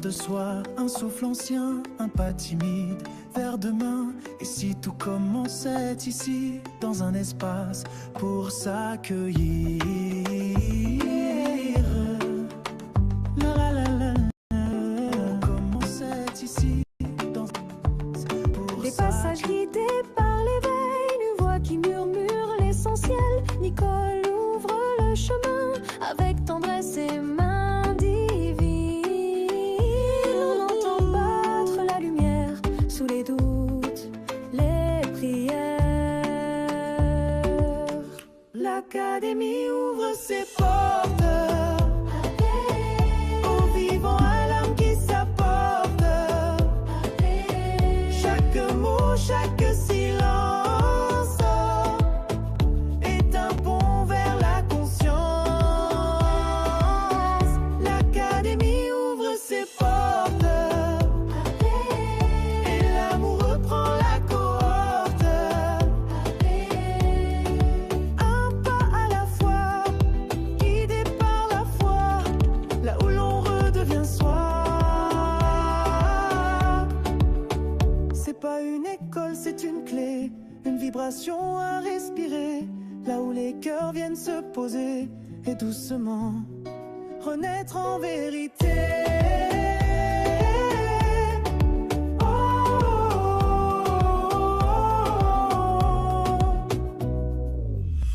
de soi, un souffle ancien, un pas timide vers demain. Et si tout commençait ici, dans un espace pour s'accueillir. La la la la la. Commençait ici, pour des passages guidés par l'éveil, une voix qui murmure l'essentiel. Nicole ouvre le chemin avec tendresse et main divine. On entend battre la lumière sous les doutes, les prières. L'Académie ouvre ses portes aux vivants, à l'âme qui s'apporte. Chaque mot, chaque silence est un pont vers la conscience. L'Académie ouvre ses portes et l'amour reprend la cohorte. Un pas à la fois, guidé par la foi, là où l'on redevient soi. C'est pas une école, c'est une clé, une vibration à respirer, là où les cœurs viennent se poser et doucement renaître en vérité. Oh, oh, oh,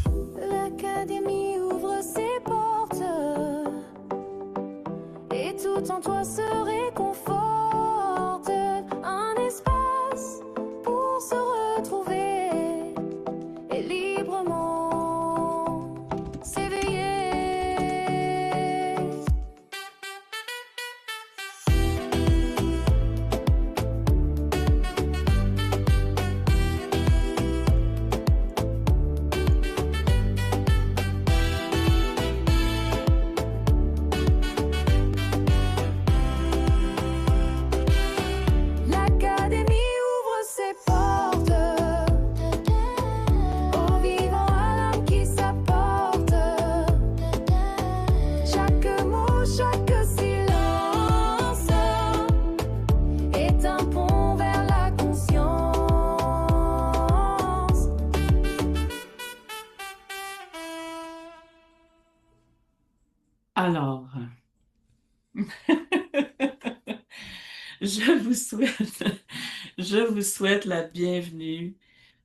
oh. L'Académie ouvre ses portes et tout en toi se réconforte. Un espace pour se retrouver et librement s'éveiller. L'Académie ouvre ses portes aux vivants, à l'âme qui s'apporte. Chaque mot, chaque silence est un pont vers la conscience. Alors, je vous souhaite la bienvenue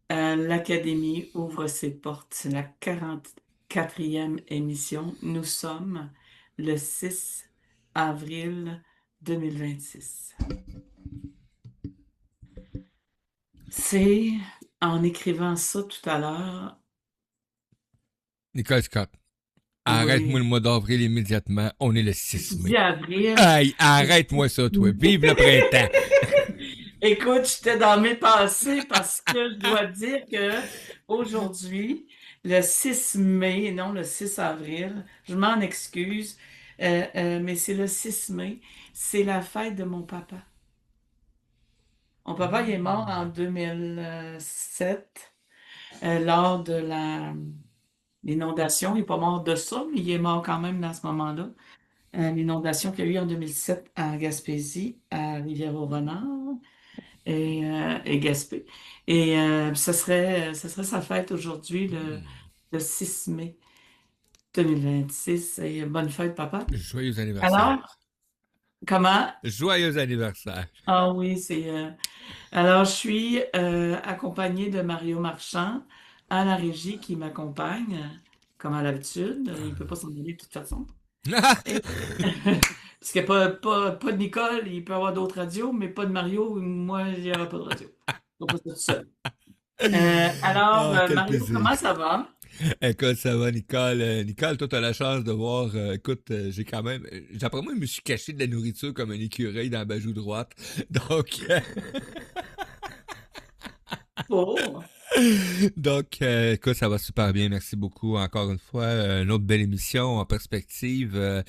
à l'Académie ouvre ses portes. C'est la 44e émission. Nous sommes le 6 avril 2026. C'est en écrivant ça tout à l'heure. Nicole Scott, arrête-moi le mois d'avril immédiatement. On est le 6 mai. 10 avril. Aïe, arrête-moi ça, toi. Vive le printemps. Écoute, j'étais dans mes pensées parce que je dois dire que aujourd'hui, le 6 mai, non le 6 avril, je m'en excuse, mais c'est le 6 mai, c'est la fête de mon papa. Mon papa, il est mort en 2007 lors de l'inondation. Il n'est pas mort de ça, mais il est mort quand même dans ce moment-là. L'inondation qu'il y a eu en 2007 à Gaspésie, à Rivière-au-Renard et Gaspé. Et ce serait sa fête aujourd'hui, le 6 mai 2026. Et bonne fête, papa. Joyeux anniversaire. Alors, comment? Joyeux anniversaire. Ah oui, alors, je suis accompagnée de Mario Marchand à la régie qui m'accompagne, comme à l'habitude. Il ne peut pas s'en aller de toute façon. Et- Parce qu'il n'y a pas de Nicole, il peut y avoir d'autres radios, mais pas de Mario, moi, il n'y aura pas de radio. Donc, pas tout seul. Alors, Ah, quel Mario, plaisir. comment ça va? Écoute, ça va, Nicole. Nicole, toi, t'as la chance de voir. Écoute, j'ai quand même. D'après moi, je me suis caché de la nourriture comme un écureuil dans la joue droite. Donc. Oh, Donc, écoute, ça va super bien. Merci beaucoup encore une fois. Une autre belle émission en perspective.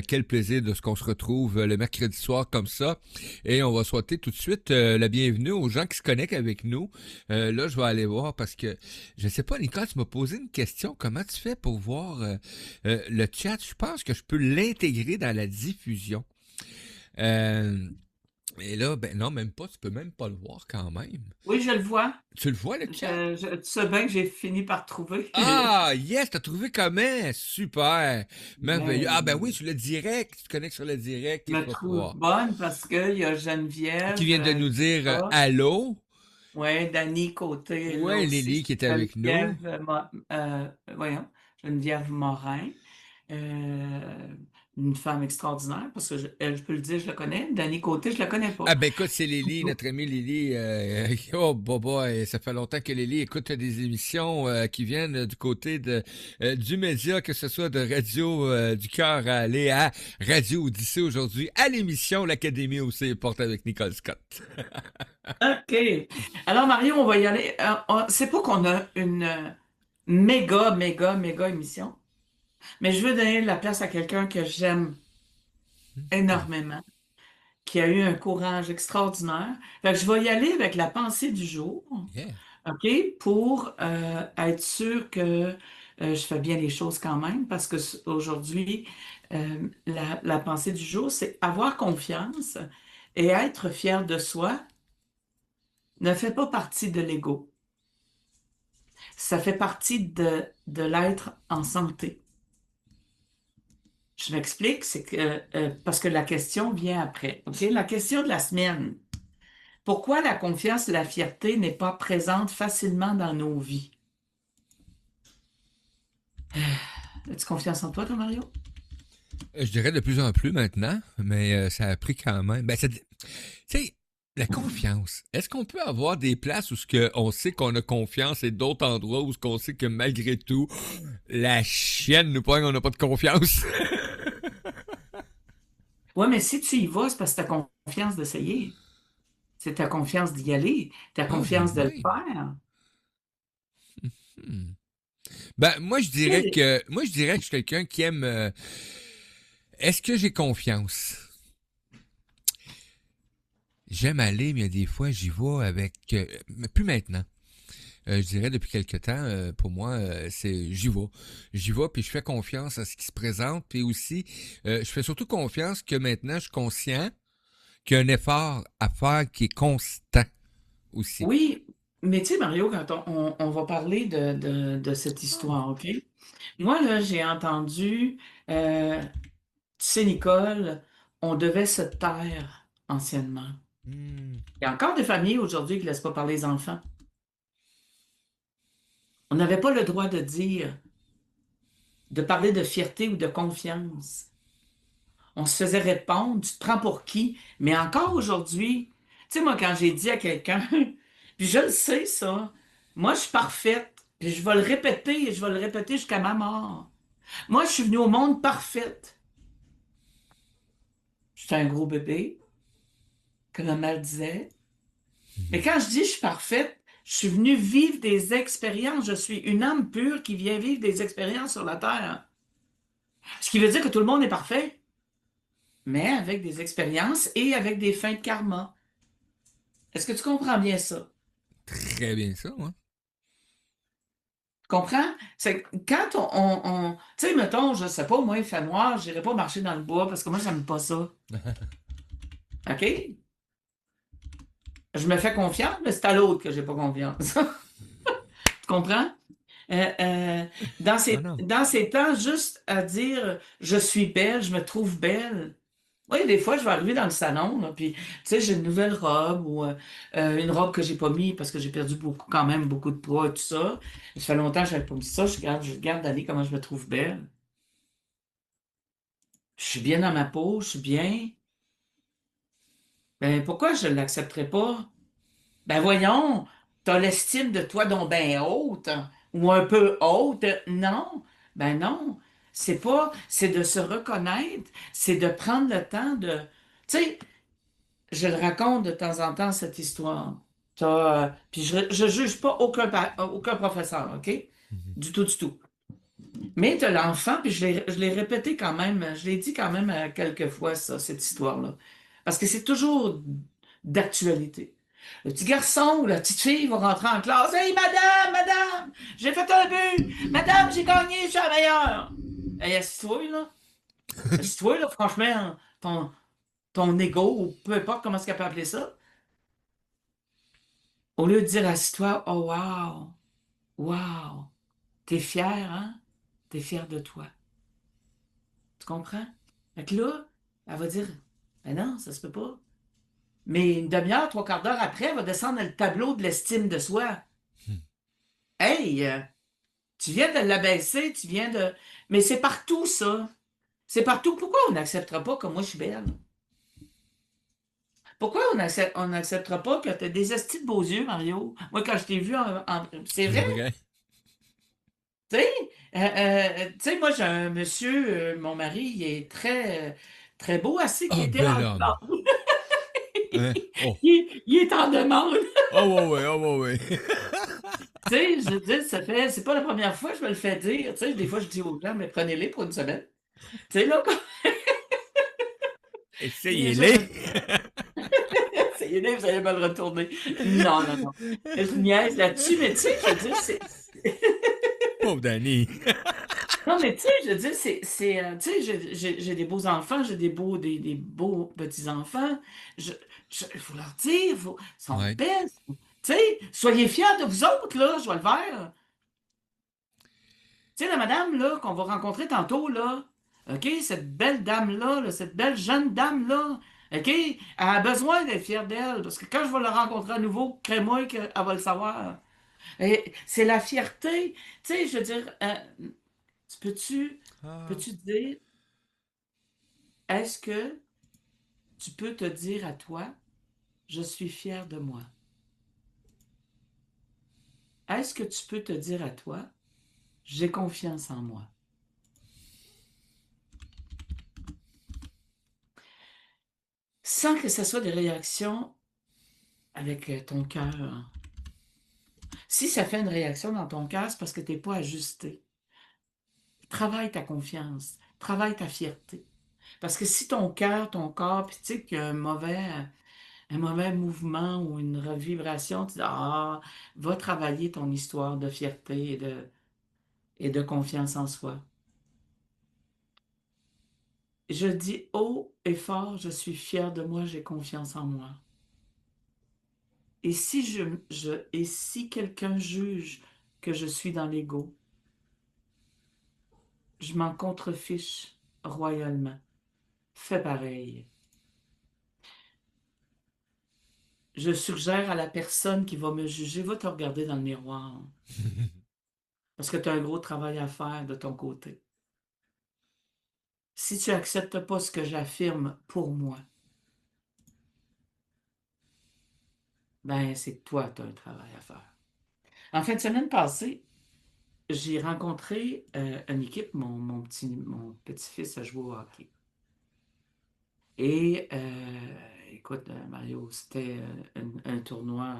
Quel plaisir de ce qu'on se retrouve le mercredi soir comme ça. Et on va souhaiter tout de suite la bienvenue aux gens qui se connectent avec nous. Là, je vais aller voir parce que, je sais pas, Nicole, tu m'as posé une question. Comment tu fais pour voir le chat? Je pense que je peux l'intégrer dans la diffusion. Euh, et là, ben non, même pas, tu peux même pas le voir quand même. Oui, je le vois. Tu le vois, lequel? Tu sais bien que j'ai fini par trouver. Ah, yes, t'as trouvé comment? Super, merveilleux. Ah, ben oui, Ben, sur le direct, tu te connectes sur le direct je et tu me vas trouve pouvoir. bonne parce qu'il y a Qui Geneviève vient de nous qui est dire là. allô? Ouais, Dany Côté est là Ouais, aussi. Lily qui est avec nous. Geneviève, voyons, Geneviève Morin. Euh, une femme extraordinaire parce que elle, je peux le dire, je la connais. Dany Côté, je la connais Ah pas. ben écoute, c'est Lily, notre amie Lily. Oh bobo, ça fait longtemps que Lily écoute des émissions qui viennent du côté du média, que ce soit de Radio du Cœur à aller à Radio Odyssée aujourd'hui, à l'émission L'Académie aussi porte avec Nicole Scott. OK. Alors, Mario, on va y aller. C'est pas qu'on a une méga, méga, méga émission, mais je veux donner de la place à quelqu'un que j'aime énormément, qui a eu un courage extraordinaire. Fait que je vais y aller avec la pensée du jour, Yeah. OK, pour être sûr que je fais bien les choses quand même, parce que aujourd'hui, la pensée du jour, c'est avoir confiance et être fier de soi ne fait pas partie de l'ego. Ça fait partie de l'être en santé. Je m'explique, c'est que parce que la question vient après. OK? La question de la semaine. Pourquoi la confiance et la fierté n'est pas présente facilement dans nos vies? As-tu confiance en toi, toi, Mario? Je dirais de plus en plus maintenant, mais ça a pris quand même. Ben, tu sais, la confiance. Est-ce qu'on peut avoir des places où on sait qu'on a confiance et d'autres endroits où on sait que malgré tout, la chienne nous pogne, on n'a pas de confiance? Oui, mais si tu y vas, c'est parce que tu as confiance d'essayer. C'est ta confiance d'y aller, ta Ah, ben confiance de le oui. faire. Hmm. Ben, moi, je dirais que je suis quelqu'un qui aime, est-ce que j'ai confiance? J'aime aller, mais il y a des fois, j'y vais avec, mais plus maintenant. Je dirais depuis quelque temps, pour moi, c'est j'y vais. J'y vais, puis je fais confiance à ce qui se présente. Puis aussi, je fais surtout confiance que maintenant, je suis conscient qu'il y a un effort à faire qui est constant aussi. Oui, mais tu sais, Mario, quand on va parler de cette histoire, OK? Moi, là, j'ai entendu, tu sais, Nicole, on devait se taire anciennement. Hmm. Il y a encore des familles aujourd'hui qui ne laissent pas parler les enfants. On n'avait pas le droit de dire, de parler de fierté ou de confiance. On se faisait répondre, tu te prends pour qui? Mais encore aujourd'hui, tu sais, moi, quand j'ai dit à quelqu'un, puis je le sais, ça, moi, je suis parfaite, puis je vais le répéter, et je vais le répéter jusqu'à ma mort. Moi, je suis venue au monde parfaite. J'étais un gros bébé, comme maman le disait. Mais quand je dis je suis parfaite, je suis venue vivre des expériences. Je suis une âme pure qui vient vivre des expériences sur la terre. Ce qui veut dire que tout le monde est parfait, mais avec des expériences et avec des fins de karma. Est-ce que tu comprends bien ça? Très bien ça, moi. Tu comprends? C'est que quand tu sais, mettons, je sais pas, moi, il fait noir, j'irai pas marcher dans le bois parce que moi, j'aime pas ça. OK? Je me fais confiance, mais c'est à l'autre que j'ai pas confiance. Tu comprends? Non, non. Dans ces temps, juste à dire je suis belle, je me trouve belle. Oui, des fois, je vais arriver dans le salon, là, puis, tu sais, j'ai une nouvelle robe ou une robe que j'ai pas mis parce que j'ai perdu beaucoup, quand même beaucoup de poids et tout ça. Ça fait longtemps que j'avais pas mis ça. Je regarde d'aller comment je me trouve belle. Je suis bien dans ma peau, je suis bien. Ben, pourquoi je ne l'accepterais pas? Ben, voyons, t'as l'estime de toi donc ben haute ou un peu haute. Non, ben non. C'est de se reconnaître, c'est de prendre le temps de, tu sais, je le raconte de temps en temps, cette histoire. Puis je juge pas aucun professeur, OK? Mhm. Du tout, du tout. Mais tu as l'enfant, puis je l'ai répété quand même, je l'ai dit quand même quelques fois, ça, cette histoire-là. Parce que c'est toujours d'actualité. Le petit garçon ou la petite fille va rentrer en classe. Hey, madame, madame, j'ai fait un but. Madame, j'ai gagné, je suis la meilleure. Hey, assis-toi, là. Assis-toi, là, franchement. ton ego, ou peu importe comment est-ce qu'elle peut appeler ça, au lieu de dire assis-toi, oh wow, wow, t'es fier, hein? T'es fier de toi. Tu comprends? Fait que là, elle va dire, ben non, ça se peut pas. Mais une demi-heure, trois quarts d'heure après, elle va descendre le tableau de l'estime de soi. Hey, tu viens de l'abaisser, tu viens de... Mais c'est partout, ça. C'est partout. Pourquoi on n'acceptera pas comme moi je suis belle? Pourquoi on n'acceptera pas que tu as des estis de beaux yeux, Mario? Moi, quand je t'ai vu, c'est C'est vrai. vrai. Tu sais, moi, j'ai un monsieur, mon mari, il est très beau, assez qui Oh, était bel en homme. Hein? Oh. il est en demande. Oh, ouais, ouais, oh, ouais, ouais. Tu sais, je veux dire, c'est pas la première fois que je me le fais dire. Tu sais, des fois, je dis aux gens, mais prenez-les pour une semaine. Tu sais, là, quand les gens Essayez-les. essayez vous allez me le retourner. Non, non, non. Je niaise là-dessus, mais tu sais, je veux dire, Pauvre Danny. non, mais tu sais, je veux dire, tu sais, j'ai des beaux enfants, j'ai des beaux petits-enfants. Je, il faut leur dire, ils sont Ouais. belles. Tu sais, soyez fiers de vous autres, là, je vais le faire. Tu sais, la madame, là, qu'on va rencontrer tantôt, là, OK, cette belle dame-là, là, cette belle jeune dame-là, OK, elle a besoin d'être fière d'elle, parce que quand je vais la rencontrer à nouveau, crée-moi qu'elle va le savoir. Et c'est la fierté. Tu sais, je veux dire, tu peux-tu, Ah. peux-tu dire, est-ce que tu peux te dire à toi, je suis fier de moi? Est-ce que tu peux te dire à toi, j'ai confiance en moi? Sans que ce soit des réactions avec ton cœur. Si ça fait une réaction dans ton cœur, c'est parce que tu n'es pas ajusté. Travaille ta confiance, travaille ta fierté. Parce que si ton cœur, ton corps, puis tu sais qu'il y a un mauvais mouvement ou une revibration, tu dis, ah, va travailler ton histoire de fierté et de confiance en soi. Je dis haut et fort, je suis fier de moi, j'ai confiance en moi. Et si et si quelqu'un juge que je suis dans l'ego, je m'en contrefiche royalement. Fais pareil. Je suggère à la personne qui va me juger, va te regarder dans le miroir. Parce que tu as un gros travail à faire de ton côté. Si tu n'acceptes pas ce que j'affirme pour moi, ben c'est que toi, tu as un travail à faire. En fin de semaine passée, j'ai rencontré une équipe, mon petit-fils a joué au hockey. Et écoute, Mario, c'était un tournoi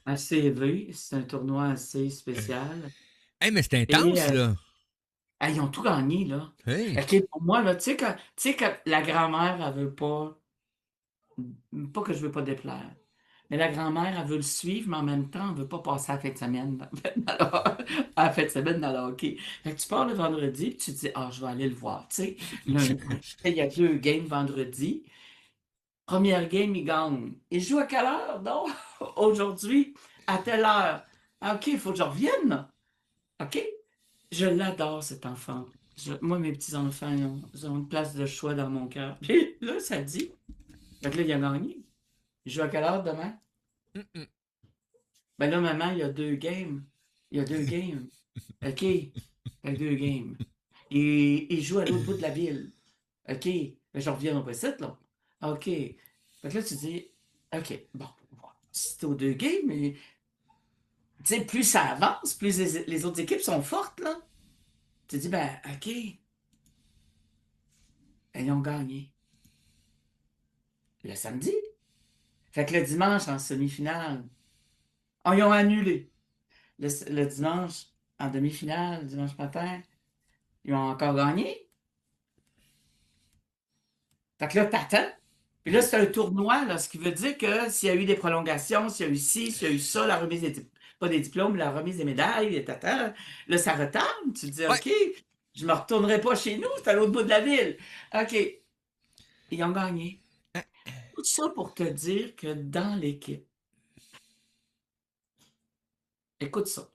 assez élevé, c'est un tournoi assez spécial. Hey, mais c'est Et intense, là. ils ont tout gagné, là. Hey. OK, pour moi, là, tu sais que la grand-mère, elle veut pas que je veux pas déplaire, mais la grand-mère, elle veut le suivre, mais en même temps, elle veut pas passer la fin de semaine à la fin de semaine dans le hockey. Fait que tu pars le vendredi, puis tu te dis, ah, je vais aller le voir, tu sais. Il y a deux games vendredi. Première game, il gagne. Il joue à quelle heure? Non, aujourd'hui, à telle heure. Ah, OK, il faut que je revienne, là. OK? Je l'adore, cet enfant. Moi, mes petits-enfants, ils ont une place de choix dans mon cœur. Puis là, ça dit. Fait que là, il a gagné. Il joue à quelle heure demain? Mm-mm. Ben là, maman, il y a deux games. Il y a deux games. OK. Fait que deux games. Et il joue à l'autre bout de la ville. OK. Ben, je reviens au site, là. OK. Fait que là, tu dis, OK, bon, si t'es aux deux games, mais tu sais, plus ça avance, plus les autres équipes sont fortes, là. Tu te dis, ben, OK, ben, ils ont gagné. Le samedi. Fait que le dimanche, en semi-finale, ils ont annulé. Le dimanche, en demi-finale, dimanche matin, ils ont encore gagné. Fait que là, t'attends. Puis là, c'est un tournoi, là, ce qui veut dire que s'il y a eu des prolongations, s'il y a eu ci, s'il y a eu ça, la remise pas des diplômes, la remise des médailles, et t'attends. Là, ça retarde. Tu te dis, Ouais. OK, je me retournerai pas chez nous, c'est à l'autre bout de la ville. OK. Ils ont gagné. Tout ça pour te dire que dans l'équipe, écoute ça,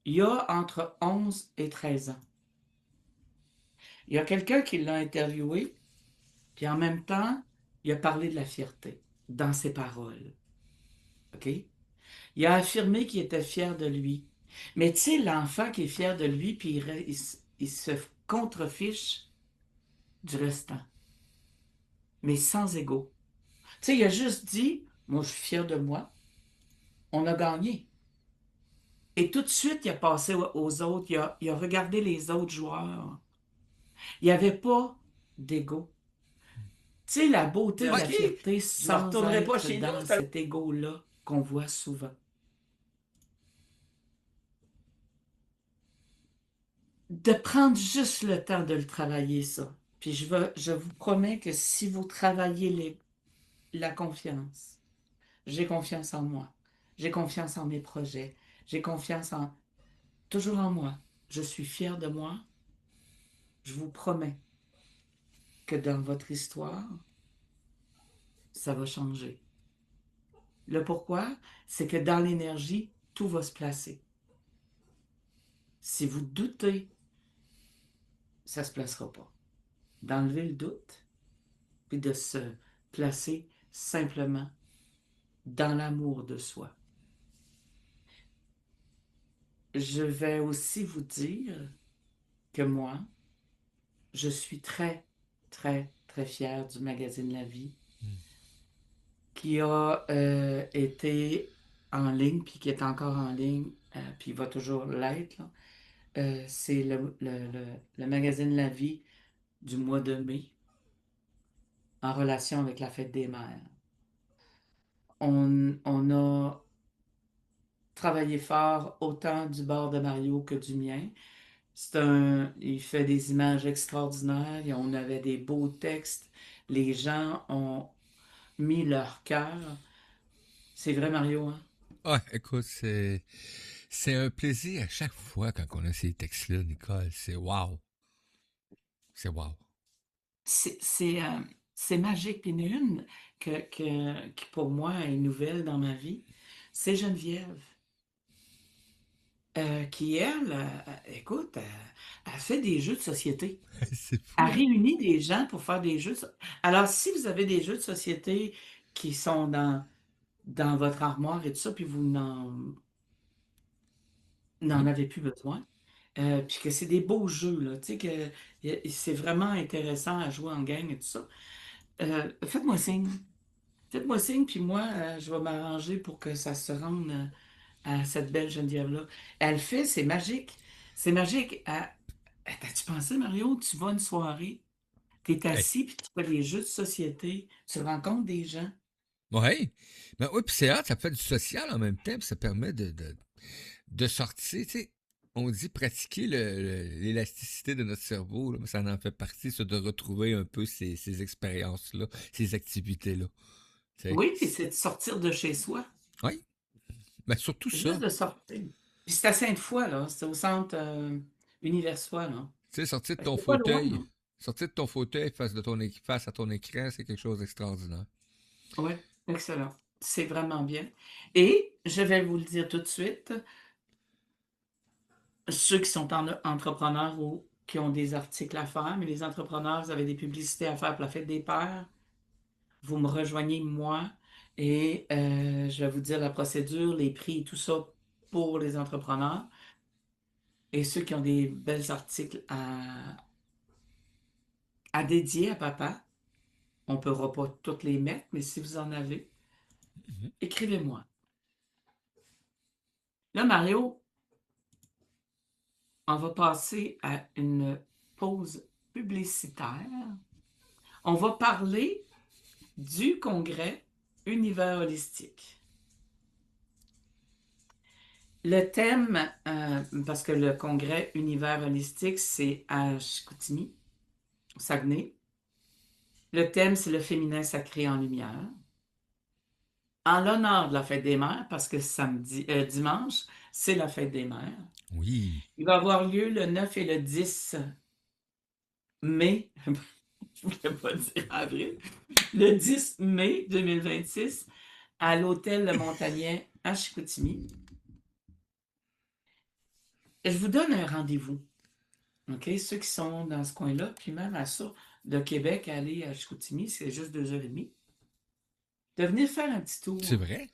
il y a entre 11 et 13 ans. Il y a quelqu'un qui l'a interviewé, puis en même temps, il a parlé de la fierté dans ses paroles. OK? Il a affirmé qu'il était fier de lui. Mais tu sais, l'enfant qui est fier de lui, puis il se contrefiche du restant, mais sans ego. Tu sais, il a juste dit, moi, je suis fier de moi, on a gagné. Et tout de suite, il a passé aux autres, il a regardé les autres joueurs. Il n'y avait pas d'ego. Tu sais, la beauté de la OK, fierté je ne sans retournerai pas être chez nous. dans cet ego-là qu'on voit souvent. De prendre juste le temps de le travailler, ça. Puis je vous promets que si vous travaillez la confiance, j'ai confiance en moi, j'ai confiance en mes projets, j'ai confiance toujours en moi, je suis fier de moi, je vous promets que dans votre histoire, ça va changer. Le pourquoi, c'est que dans l'énergie, tout va se placer. Si vous doutez, ça ne se placera pas. D'enlever le doute, puis de se placer simplement dans l'amour de soi. Je vais aussi vous dire que moi, je suis très, très, très fière du magazine La Vie qui a été en ligne, puis qui est encore en ligne, puis il va toujours l'être, là. C'est le magazine La Vie du mois de mai en relation avec la fête des mères. On a travaillé fort autant du bord de Mario que du mien. Il fait des images extraordinaires, on avait des beaux textes, les gens ont mis leur cœur. C'est vrai, Mario, hein? Ah, écoute, c'est un plaisir à chaque fois quand on a ces textes-là, Nicole. C'est wow. C'est wow. C'est c'est, euh, c'est magique. Puis il y en a une qui, pour moi, est nouvelle dans ma vie. C'est Geneviève, qui, elle, écoute, elle fait des jeux de société. C'est Elle fou, hein? réunit des gens pour faire des jeux. Alors, si vous avez des jeux de société qui sont dans votre armoire et tout ça, puis vous n'en Mhm, avez plus besoin, puis que c'est des beaux jeux, là, tu sais, que c'est vraiment intéressant à jouer en gang et tout ça, faites-moi signe. Faites-moi signe, puis moi, je vais m'arranger pour que ça se rende à cette belle Geneviève-là. Elle fait, c'est magique. C'est magique. T'as-tu pensé, Mario? Tu vas à une soirée, t'es hey. assis, puis tu fais des jeux de société, tu rencontres des gens. Ouais. Ben oui, puis c'est hâte, ça fait du social en même temps, puis ça permet de sortir, tu sais. On dit pratiquer l'élasticité de notre cerveau, là, mais ça en fait partie, ça, de retrouver un peu ces expériences-là, ces activités-là. Tu sais. Oui, puis c'est de sortir de chez soi. Oui, ben surtout Juste ça. de sortir. Puis c'est à Sainte-Foy, là. C'est au centre Universitois, là. Tu sais, sortir de ton C'est pas loin, fauteuil, là. sortir de ton fauteuil face à ton écran, c'est quelque chose d'extraordinaire. Oui, excellent. C'est vraiment bien. Et je vais vous le dire tout de suite, ceux qui sont entrepreneurs ou qui ont des articles à faire, mais les entrepreneurs, vous avez des publicités à faire pour la fête des pères, vous me rejoignez, moi, et je vais vous dire la procédure, les prix et tout ça pour les entrepreneurs. Et ceux qui ont des belles articles à dédier à papa, on ne pourra pas toutes les mettre, mais si vous en avez, Mhm. écrivez-moi. Là, Mario, on va passer à une pause publicitaire. On va parler du congrès Univers holistique. Le thème, parce que le congrès Univers holistique, c'est à Chicoutimi, au Saguenay. Le thème, c'est le féminin sacré en lumière. En l'honneur de la fête des mères, parce que dimanche, c'est la fête des mères. Oui. Il va avoir lieu le 9 et le 10 mai. voulais pas dire avril, le 10 mai 2026 à l'hôtel Le Montagnet à Chicoutimi. Je vous donne un rendez-vous, OK? Ceux qui sont dans ce coin-là, puis même à ça, de Québec à aller à Chicoutimi, c'est juste 2h30. De venir faire un petit tour. C'est vrai?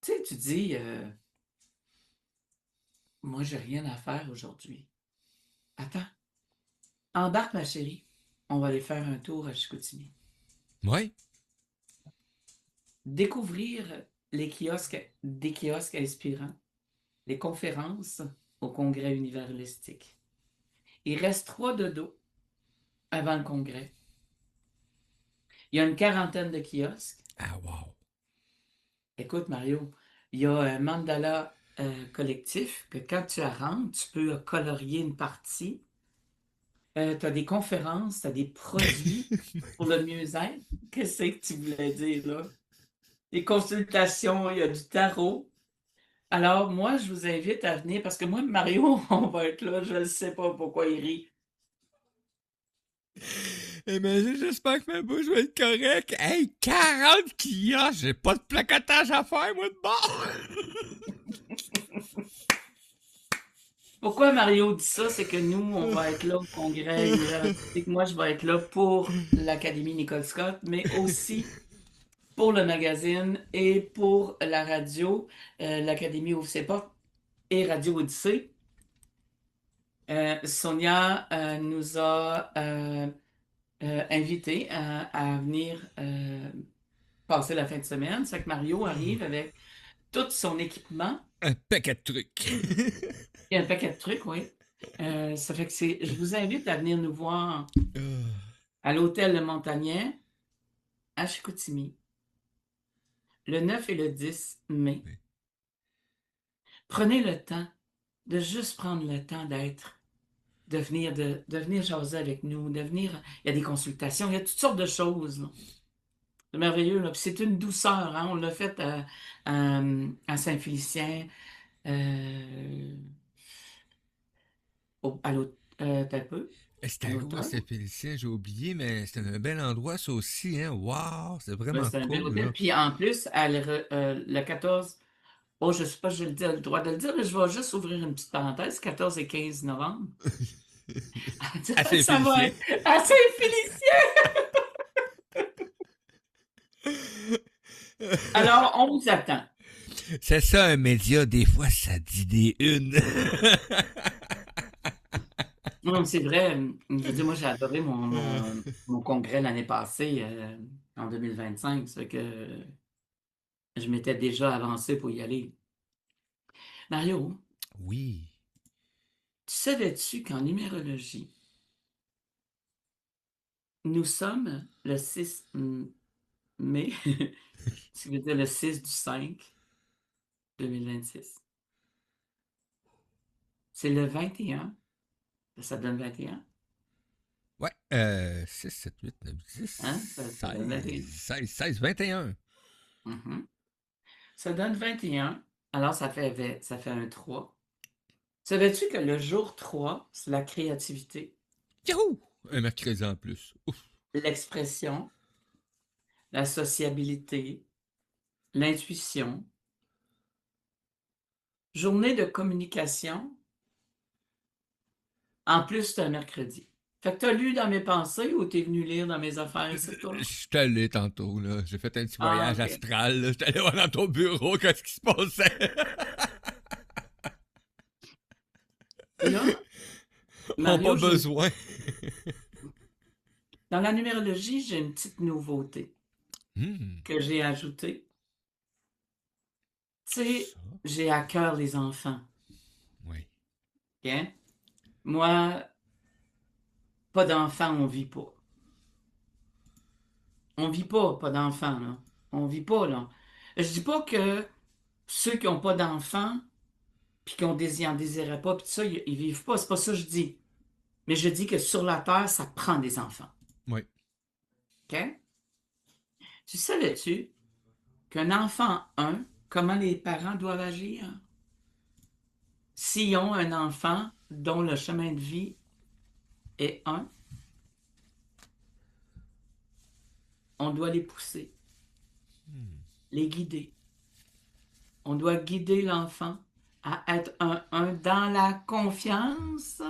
Tu sais, tu dis, moi, j'ai rien à faire aujourd'hui. Attends, embarque ma chérie. On va aller faire un tour à Chicoutimi. Oui. Découvrir des kiosques inspirants, les conférences au congrès Univers holistique. Il reste 3 dodos avant le congrès. Il y a une quarantaine de kiosques. Ah, wow. Écoute, Mario, il y a un mandala collectif que quand tu rentres, tu peux colorier une partie. Tu as des conférences, tu as des produits pour le mieux-être. Qu'est-ce que tu voulais dire là? Des consultations, il y a du tarot. Alors, moi, je vous invite à venir parce que moi, Mario, on va être là. Je ne sais pas pourquoi il rit. Imagine, j'espère que ma bouche va être correcte. Hey, 40 kiosques! J'ai pas de placotage à faire, moi, de bord! Pourquoi Mario dit ça? C'est que nous, on va être là au congrès Univers holistique. Moi, je vais être là pour l'Académie Nicole Scott, mais aussi pour le magazine et pour la radio. L'Académie ouvre ses portes et Radio Odyssée. Sonia nous a invités à venir passer la fin de semaine. C'est que Mario arrive avec tout son équipement Un paquet de trucs. et un paquet de trucs, oui. Ça fait que je vous invite à venir nous voir à l'hôtel Le Montagnet à Chicoutimi le 9 et le 10 mai. Oui. Prenez le temps de juste prendre le temps de venir jaser avec nous, de venir. Il y a des consultations, il y a toutes sortes de choses, là. C'est merveilleux, là. Puis c'est une douceur, hein. On l'a fait à Saint-Félicien, t'as peu, C'était à à quoi, l'automne. Saint-Félicien? J'ai oublié, mais c'était un bel endroit, ça aussi, hein? Wow! C'est Ouais, vraiment c'est un bel cool, hôtel. là. Puis en plus, le 14, oh, je ne sais pas si j'ai le droit de le dire, mais je vais juste ouvrir une petite parenthèse, 14 et 15 novembre. À Ça va Saint-Félicien. être à Saint-Félicien! Alors, on vous attend. C'est ça, un média, des fois, ça dit des unes. Non, c'est vrai. Je veux dire, moi, j'ai adoré mon congrès l'année passée, en 2025. Ça fait que je m'étais déjà avancé pour y aller. Mario, Oui. tu savais-tu qu'en numérologie, nous sommes le 6 mai, ce qui veut dire le 6 du 5 2026. C'est le 21, ça donne 21, Ouais, 6, 7, 8, 9, 10, hein? Ça donne 21. 16, 21. Mhm. Ça donne 21, alors ça fait un 3. Savais-tu que le jour 3, c'est la créativité, Yahoo! Un mercredi en plus. Ouf. l'expression, la sociabilité, l'intuition, journée de communication, en plus c'est un mercredi. Fait que t'as lu dans mes pensées ou t'es venu lire dans mes affaires, c'est toi? Je suis allé tantôt, là. J'ai fait un petit Ah, voyage ok. astral, là. J'étais allé voir dans ton bureau qu'est-ce qui se passait. Là, On Mario, pas besoin. dans la numérologie, j'ai une petite nouveauté que j'ai ajoutée. Tu sais, Ça, j'ai à cœur les enfants. oui. OK? Moi, pas d'enfants, on vit pas. On vit pas d'enfants, là. On vit pas, là. Je dis pas que ceux qui ont pas d'enfants, puis qui en désiraient pas, puis tout ça, ils vivent pas. C'est pas ça que je dis. Mais je dis que sur la Terre, ça prend des enfants. Oui. OK? Tu savais-tu qu'un enfant comment les parents doivent agir? S'ils ont un enfant dont le chemin de vie est 1, on doit les pousser, les guider. On doit guider l'enfant à être un dans la confiance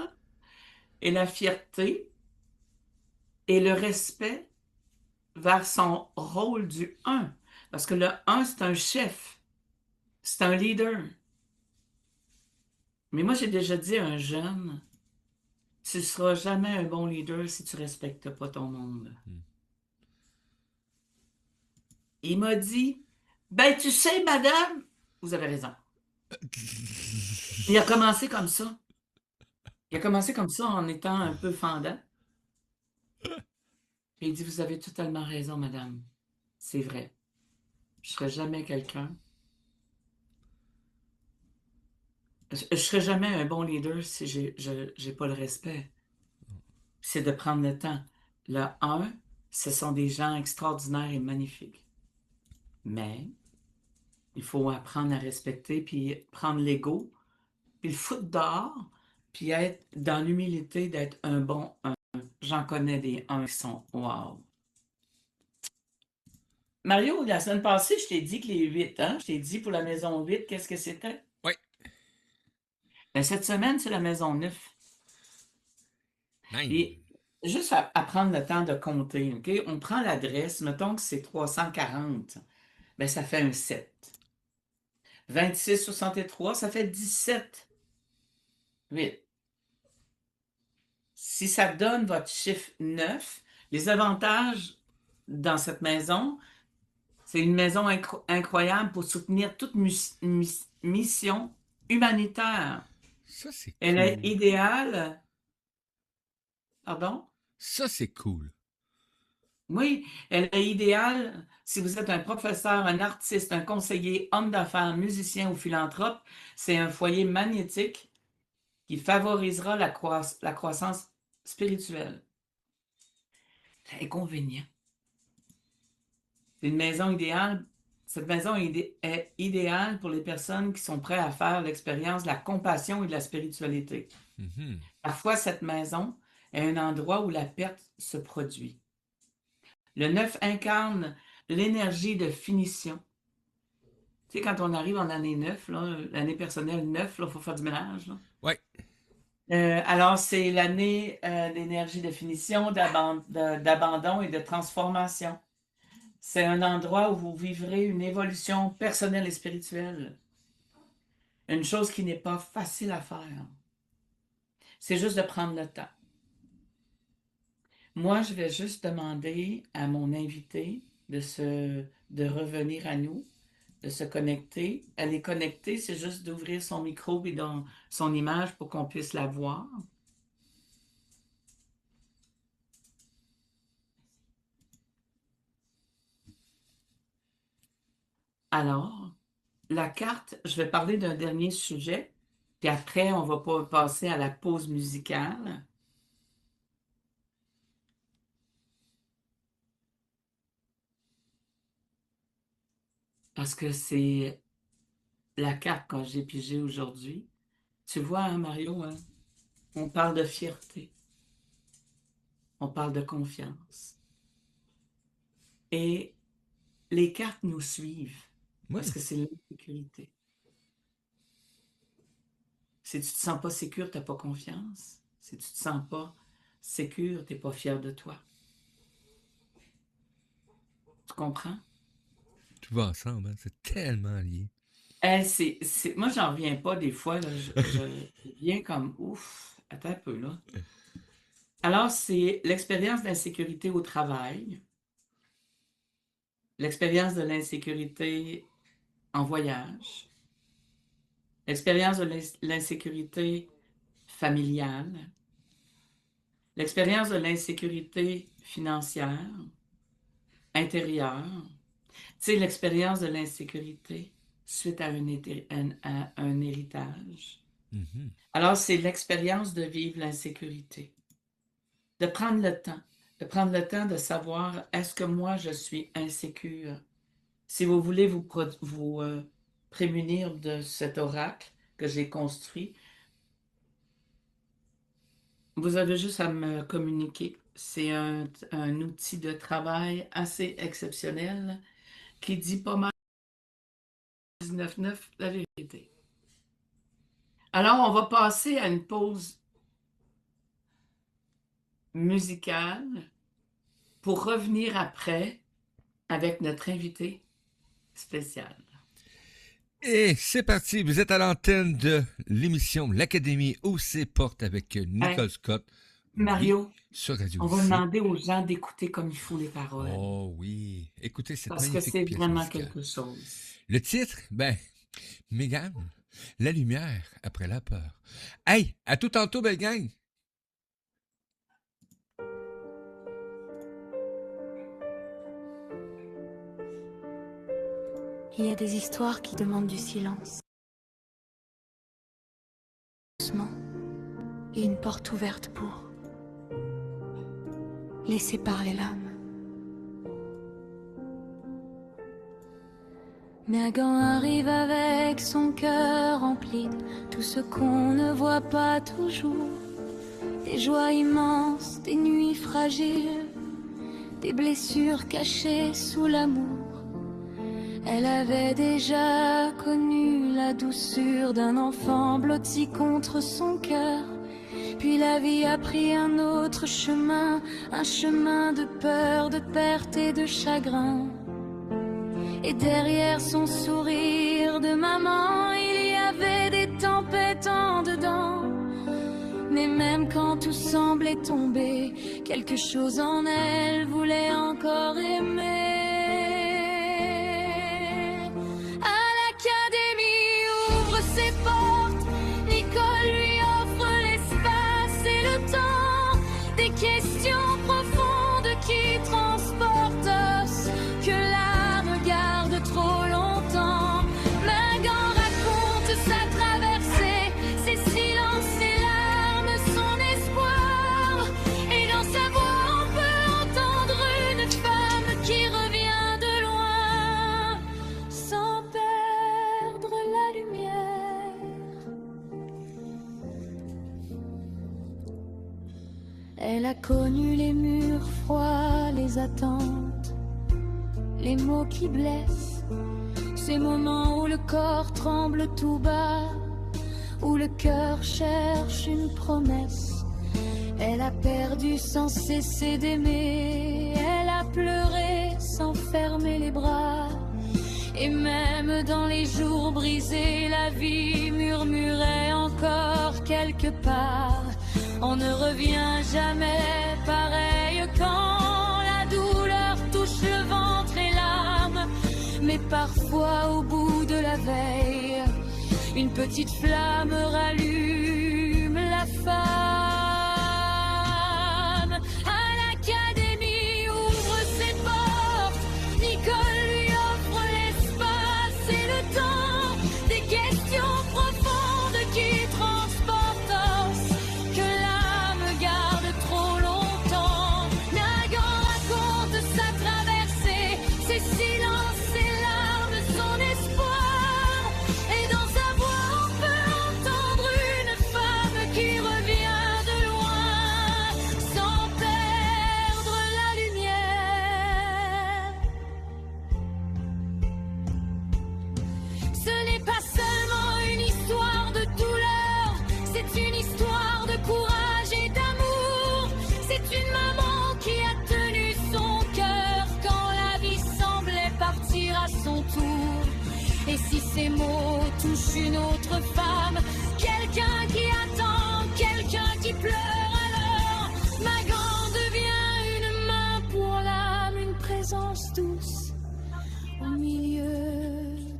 et la fierté et le respect vers son rôle du un. Parce que le un, c'est un chef, c'est un leader. Mais moi, j'ai déjà dit à un jeune, tu ne seras jamais un bon leader si tu ne respectes pas ton monde. Il m'a dit, ben tu sais, madame, vous avez raison. Il a commencé comme ça. Il a commencé comme ça en étant un peu fendant. Puis il dit, vous avez totalement raison, madame. C'est vrai. Je ne serai jamais quelqu'un. Je ne serai jamais un bon leader si je n'ai pas le respect. C'est de prendre le temps. Le un, ce sont des gens extraordinaires et magnifiques. Mais il faut apprendre à respecter, puis prendre l'ego, puis le foutre dehors, puis être dans l'humilité d'être un bon un. J'en connais des uns qui sont wow. Mario, la semaine passée, je t'ai dit que les 8, hein? Je t'ai dit pour la maison 8, qu'est-ce que c'était? Oui. Ben, cette semaine, c'est la maison 9. Nine. Et juste à prendre le temps de compter, OK? On prend l'adresse, mettons que c'est 340. Ben, ça fait un 7. 26,63, ça fait 17. 8. Si ça donne votre chiffre 9, les avantages dans cette maison, c'est une maison incroyable pour soutenir toute mission humanitaire. Ça, c'est Elle est cool. idéale. Pardon? Ça, c'est cool. Oui, elle est idéale si vous êtes un professeur, un artiste, un conseiller, homme d'affaires, musicien ou philanthrope. C'est un foyer magnétique qui favorisera la croissance spirituelle. Inconvénient. C'est une maison idéale. Cette maison est idéale pour les personnes qui sont prêtes à faire l'expérience de la compassion et de la spiritualité. Parfois, cette maison est un endroit où la perte se produit. Le 9 incarne l'énergie de finition. Tu sais, quand on arrive en année 9, l'année personnelle 9, il faut faire du ménage. Oui. Alors, c'est l'année d'énergie de finition, d'abandon et de transformation. C'est un endroit où vous vivrez une évolution personnelle et spirituelle. Une chose qui n'est pas facile à faire. C'est juste de prendre le temps. Moi, je vais juste demander à mon invité de revenir à nous, de se connecter. Elle est connectée, c'est juste d'ouvrir son micro et dans son image pour qu'on puisse la voir. Alors, la carte, je vais parler d'un dernier sujet, puis après, on va passer à la pause musicale. Parce que c'est la carte que j'ai pigée aujourd'hui. Tu vois, hein, Mario, hein, on parle de fierté. On parle de confiance. Et les cartes nous suivent parce Oui. que c'est l'insécurité. Si tu te sens pas sécure, tu n'as pas confiance. Si tu te sens pas sécure, tu n'es pas fier de toi. Tu comprends? Tout va ensemble, hein? C'est tellement lié. Moi, j'en reviens pas des fois. Là, je viens comme ouf. Attends un peu là. Alors, c'est l'expérience d'insécurité au travail, l'expérience de l'insécurité en voyage, l'expérience de l'insécurité familiale, l'expérience de l'insécurité financière, intérieure, tu sais, l'expérience de l'insécurité suite à un héritage. Alors, c'est l'expérience de vivre l'insécurité, de prendre le temps de savoir, est-ce que moi, je suis insécure? Si vous voulez vous prémunir de cet oracle que j'ai construit, vous avez juste à me communiquer. c'est un outil de travail assez exceptionnel qui dit pas mal 19,9 la vérité. Alors, on va passer à une pause musicale pour revenir après avec notre invité spécial. Et c'est parti, vous êtes à l'antenne de l'émission L'Académie aux ses portes avec Nicole Scott. Mario, oui, sur Radio on va Ici. demander aux gens d'écouter comme il faut les paroles. Oh oui, écoutez cette parce que magnifique c'est pièce vraiment musicale. quelque chose. Le titre, Mégane, la lumière après la peur. Hey, à tout tantôt, belle gang! Il y a des histoires qui demandent du silence. Doucement. Et une porte ouverte pour laisser parler l'âme. Megan arrive avec son cœur rempli de tout ce qu'on ne voit pas toujours. Des joies immenses, des nuits fragiles, des blessures cachées sous l'amour. Elle avait déjà connu la douceur d'un enfant blotti contre son cœur. Puis la vie a pris un autre chemin, un chemin de peur, de perte et de chagrin. Et derrière son sourire de maman, il y avait des tempêtes en dedans. Mais même quand tout semblait tomber, quelque chose en elle voulait encore aimer. Questions profondes qui transportent ce que l'âme garde trop longtemps. Megan raconte sa traversée, ses silences, ses larmes, son espoir. Et dans sa voix on peut entendre une femme qui revient de loin, sans perdre la lumière. Elle a connu les murs froids, les attentes, les mots qui blessent, ces moments où le corps tremble tout bas, où le cœur cherche une promesse. Elle a perdu sans cesser d'aimer, elle a pleuré sans fermer les bras. Et même dans les jours brisés, la vie murmurait encore quelque part. On ne revient jamais pareil quand la douleur touche le ventre et l'âme. Mais parfois au bout de la veille, une petite flamme rallume la femme. À l'académie ouvre ses portes, Nicole lui offre l'espace et le temps. Des questions profondes qui transportent que l'âme garde trop longtemps. Megan raconte sa traversée, ses silences, ses larmes, son espoir. Et dans sa voix on peut entendre une femme qui revient de loin, sans perdre la lumière. Ce n'est pas seulement une histoire de douleur, c'est une histoire de courage et d'amour. C'est une maman qui a tenu son cœur quand la vie semblait partir à son tour. Et si ces mots touchent une autre femme, quelqu'un qui attend, quelqu'un qui pleure, alors Megan devient une main pour l'âme, une présence douce au milieu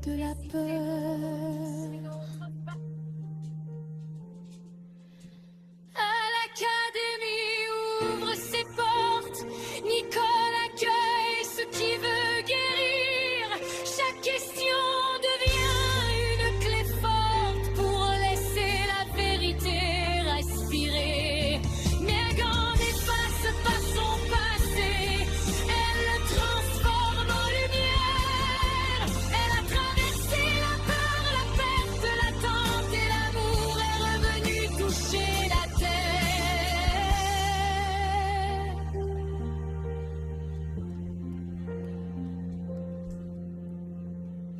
de la peur. À l'académie ouvre ses portes, Nicole accueille ce qui veut guérir. Chaque question devient une clé forte pour laisser la vérité respirer. Megan n'efface pas son passé, elle le transforme en lumière. Elle a traversé la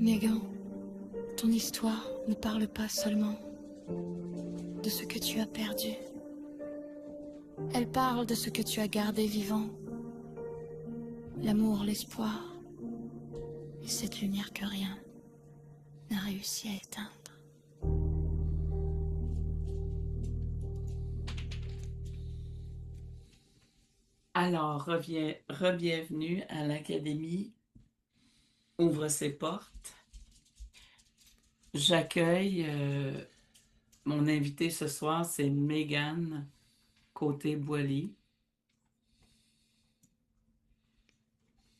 Megan, ton histoire ne parle pas seulement de ce que tu as perdu. Elle parle de ce que tu as gardé vivant. L'amour, l'espoir et cette lumière que rien n'a réussi à éteindre. Alors, re-bienvenue à l'Académie Ouvre ses portes. J'accueille mon invité ce soir, c'est Megan Côté-Boily.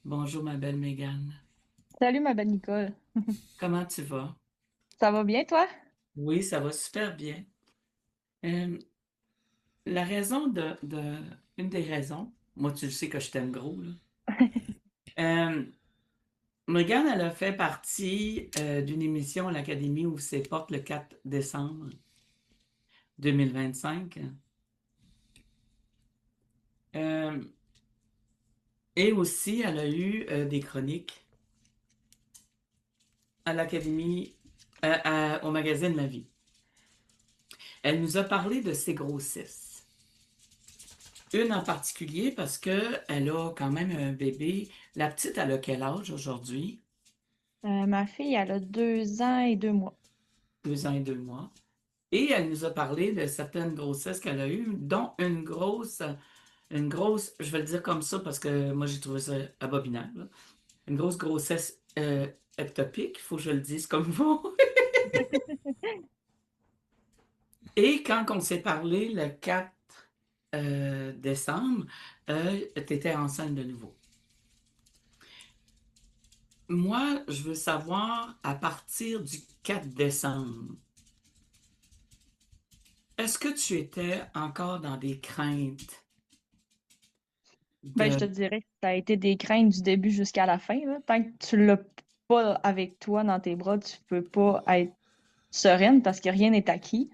Bonjour ma belle Megan. Salut ma belle Nicole. Comment tu vas? Ça va bien toi? Oui, ça va super bien. Euh, la raison une des raisons, moi tu le sais que je t'aime gros, là. Euh, Megan, elle a fait partie d'une émission à l'Académie Ouvre ses portes le 4 décembre 2025. Euh, et aussi, elle a eu des chroniques à l'Académie, au magazine La Vie. Elle nous a parlé de ses grossesses. Une en particulier parce qu'elle a quand même un bébé. La petite, elle a quel âge aujourd'hui? Ma fille, elle a 2 ans et 2 mois. 2 ans et 2 mois. Et elle nous a parlé de certaines grossesses qu'elle a eues, dont une grosse, je vais le dire comme ça parce que moi j'ai trouvé ça abominable, là. Une grosse grossesse ectopique, il faut que je le dise comme vous. Et quand on s'est parlé le 4 décembre, tu étais enceinte de nouveau. Moi, je veux savoir, à partir du 4 décembre, est-ce que tu étais encore dans des craintes Je te de... dirais que ça a été des craintes du début jusqu'à la fin, là. Tant que tu l'as pas avec toi dans tes bras, tu peux pas être sereine parce que rien n'est acquis.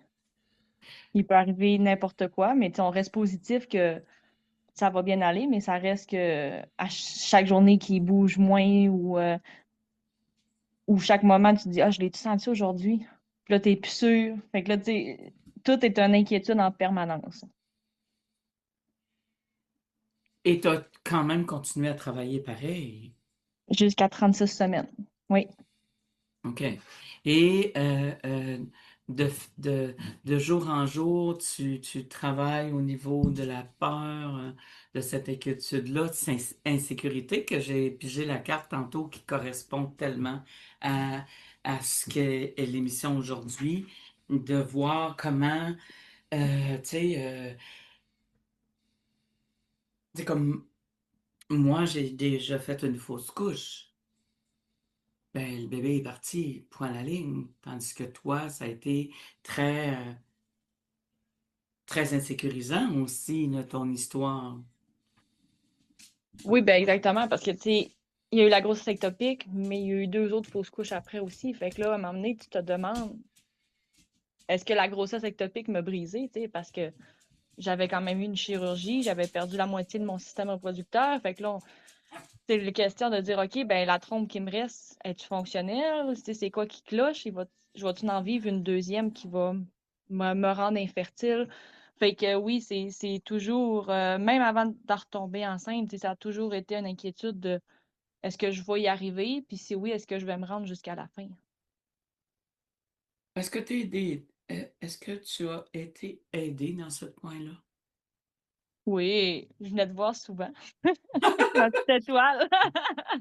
Il peut arriver n'importe quoi, mais tu sais, on reste positif que ça va bien aller, mais ça reste que à chaque journée qui bouge moins ou chaque moment tu te dis ah je l'ai-tu senti aujourd'hui? Puis là, t'es plus sûr. Fait que là, tu sais, tout est une inquiétude en permanence. Et tu as quand même continué à travailler pareil. Jusqu'à 36 semaines. Oui. OK. Et de, de, de jour en jour, tu travailles au niveau de la peur, de cette inquiétude-là, de cette insécurité que j'ai pigé la carte tantôt qui correspond tellement à, à ce qu'est l'émission aujourd'hui, de voir comment, tu sais, comme moi, j'ai déjà fait une fausse couche. Ben, le bébé est parti, point à la ligne. Tandis que toi, ça a été très, très insécurisant aussi, là, ton histoire. Oui, ben exactement, parce que tu sais, il y a eu la grossesse ectopique, mais il y a eu 2 autres fausses couches après aussi. Fait que là, à un moment donné, tu te demandes, est-ce que la grossesse ectopique m'a brisée, tu sais, parce que j'avais quand même eu une chirurgie, j'avais perdu la moitié de mon système reproducteur. Fait que là, c'est la question de dire, OK, ben la trompe qui me reste, est-tu fonctionnelle? Tu sais, c'est quoi qui cloche? Je vais-tu en vivre une deuxième qui va me rendre infertile? Fait que oui, c'est toujours, même avant de retomber enceinte, tu sais, ça a toujours été une inquiétude de est-ce que je vais y arriver? Puis si oui, est-ce que je vais me rendre jusqu'à la fin? Est-ce que est-ce que tu as été aidé dans ce point-là? Oui, je venais te voir souvent. Ma petite étoile.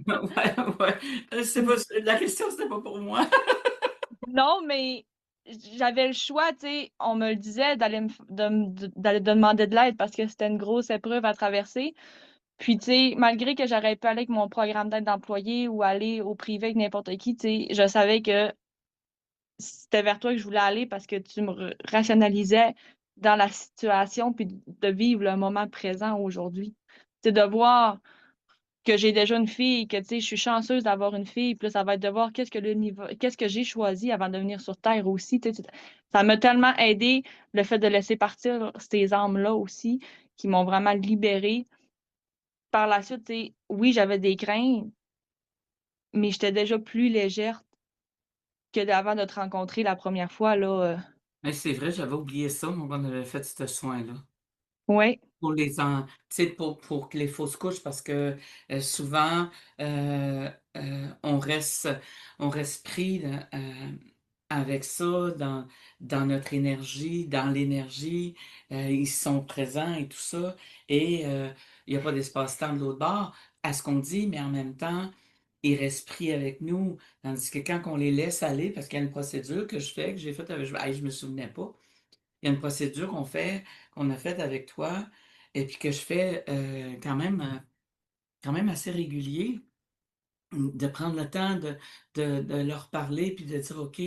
Ouais, ouais. La question, c'était pas pour moi. Non, mais j'avais le choix, tu sais, on me le disait d'aller d'aller de demander de l'aide parce que c'était une grosse épreuve à traverser. Puis, tu sais, malgré que j'aurais pu aller avec mon programme d'aide d'employé ou aller au privé avec n'importe qui, tu sais, je savais que c'était vers toi que je voulais aller parce que tu me rationalisais dans la situation puis de vivre le moment présent aujourd'hui. C'est de voir que j'ai déjà une fille, que tu sais, je suis chanceuse d'avoir une fille, puis là, ça va être de voir qu'est-ce que j'ai choisi avant de venir sur Terre aussi. Tu sais, ça m'a tellement aidé le fait de laisser partir ces âmes-là aussi, qui m'ont vraiment libérée. Par la suite, tu sais, oui, j'avais des craintes, mais j'étais déjà plus légère que d'avant de te rencontrer la première fois, là. Mais c'est vrai, j'avais oublié ça, moi, qu'on avait fait ce soin-là. Ouais, Pour les en tu sais, pour que les fausses couches parce que, souvent, on reste pris, avec ça dans notre énergie, dans l'énergie, ils sont présents et tout ça et il y a pas d'espace-temps de l'autre bord, à ce qu'on dit, mais en même temps, ils restent pris avec nous. Tandis que quand on les laisse aller, parce qu'il y a une procédure que je fais, que j'ai faite avec je me souvenais pas. Il y a une procédure qu'on a faite avec toi et puis que je fais, quand même assez régulier, de prendre le temps de leur parler puis de dire: «OK,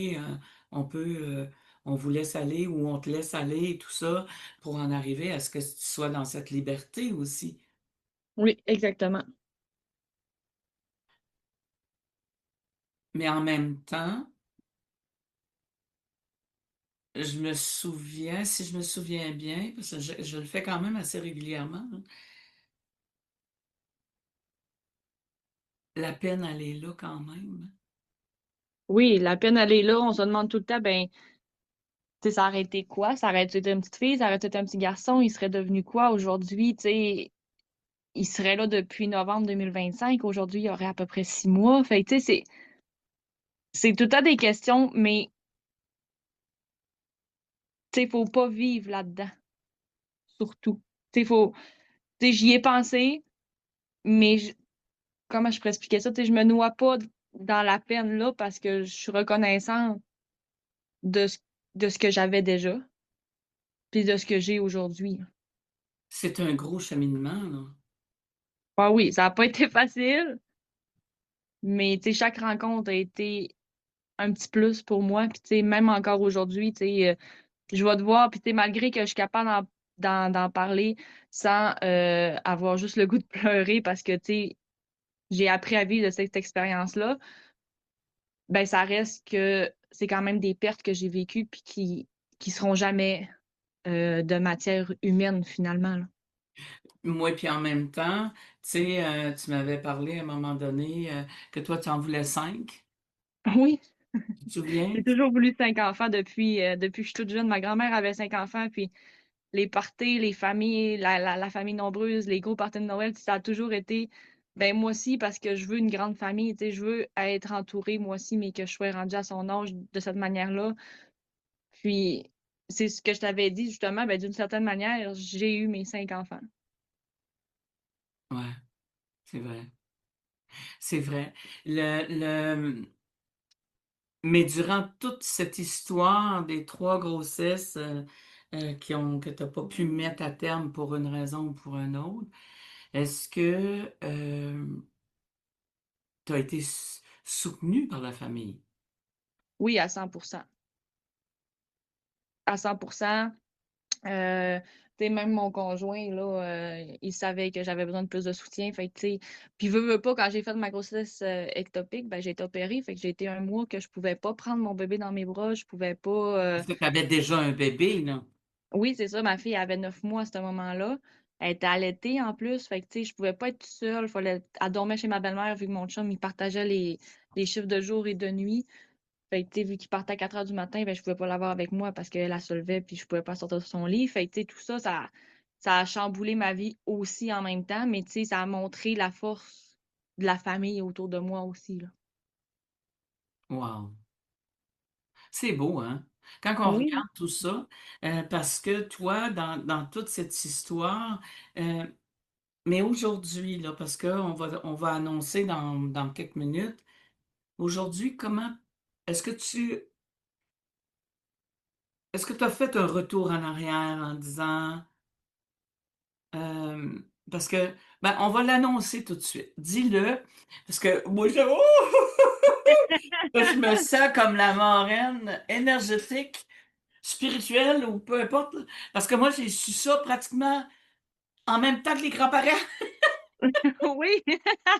on peut, on vous laisse aller ou on te laisse aller» et tout ça, pour en arriver à ce que tu sois dans cette liberté aussi. oui, exactement. Mais en même temps, je me souviens, si je me souviens bien, parce que je le fais quand même assez régulièrement, hein, la peine, elle est là quand même. Oui, la peine, elle est là. On se demande tout le temps, ben, tu sais, ça aurait été quoi? Ça aurait été une petite fille? Ça aurait été un petit garçon? Il serait devenu quoi aujourd'hui? Tu sais, il serait là depuis novembre 2025. Aujourd'hui, il y aurait à peu près 6 mois. Fait que, tu sais, c'est tout le temps des questions, mais tu sais, faut pas vivre là-dedans, surtout. Tu sais, tu sais, j'y ai pensé, mais comment je pourrais expliquer ça? Tu sais, je me noie pas dans la peine là parce que je suis reconnaissante de ce, de ce que j'avais déjà, puis de ce que j'ai aujourd'hui. C'est un gros cheminement, là. Ah oui, ça a pas été facile, mais tu sais, chaque rencontre a été un petit plus pour moi. Puis tu sais, même encore aujourd'hui, tu sais, je vais te voir, puis tu sais, malgré que je suis capable d'en parler sans avoir juste le goût de pleurer parce que tu sais, j'ai appris à vivre de cette expérience-là, ben ça reste que c'est quand même des pertes que j'ai vécues puis qui seront jamais de matière humaine finalement, là. Moi, puis en même temps, tu sais, tu m'avais parlé à un moment donné, que toi, tu en voulais 5. Oui, Tu te souviens? j'ai toujours voulu 5 enfants depuis que je suis toute jeune. Ma grand-mère avait 5 enfants, puis les parties, les familles, la famille nombreuse, les gros parties de Noël, ça a toujours été, ben moi aussi, parce que je veux une grande famille, tu sais, je veux être entourée moi aussi, mais que je sois rendue à son âge de cette manière-là. Puis, c'est ce que je t'avais dit justement, ben d'une certaine manière, j'ai eu mes 5 enfants. Ouais, c'est vrai. C'est vrai. Le mais durant toute cette histoire des 3 grossesses, que tu as pas pu mettre à terme pour une raison ou pour une autre, est-ce que, tu as été soutenue par la famille? Oui, à 100%. À 100%. Tu sais, même mon conjoint, là, il savait que j'avais besoin de plus de soutien. Fait que, tu sais, puis veux pas, quand j'ai fait ma grossesse ectopique, ben, j'ai été opérée. Fait que j'ai été un mois que je pouvais pas prendre mon bébé dans mes bras. Je pouvais pas. Parce que tu avais déjà un bébé, là? Oui, c'est ça, ma fille avait 9 mois à ce moment-là. Elle était allaitée en plus. Fait que, tu sais, je pouvais pas être toute seule. Elle dormait chez ma belle-mère vu que mon chum, il partageait les chiffres de jour et de nuit. Fait que, tu sais, vu qu'il partait à 4 heures du matin, ben, je pouvais pas l'avoir avec moi parce qu'elle, elle se levait puis je pouvais pas sortir de son lit. Fait que, tu sais, tout ça, ça a chamboulé ma vie aussi en même temps, mais tu sais, ça a montré la force de la famille autour de moi aussi, là. Wow! C'est beau, hein? Quand on Oui. regarde tout ça, parce que toi, dans toute cette histoire, mais aujourd'hui, là, parce qu'on va annoncer dans quelques minutes, aujourd'hui, comment est-ce que tu est-ce que tu as fait un retour en arrière en disant, parce que, ben, on va l'annoncer tout de suite. Dis-le, parce que moi, je je me sens comme la marraine énergétique, spirituelle ou peu importe, là, parce que moi, j'ai su ça pratiquement en même temps que les grands-parents. Oui.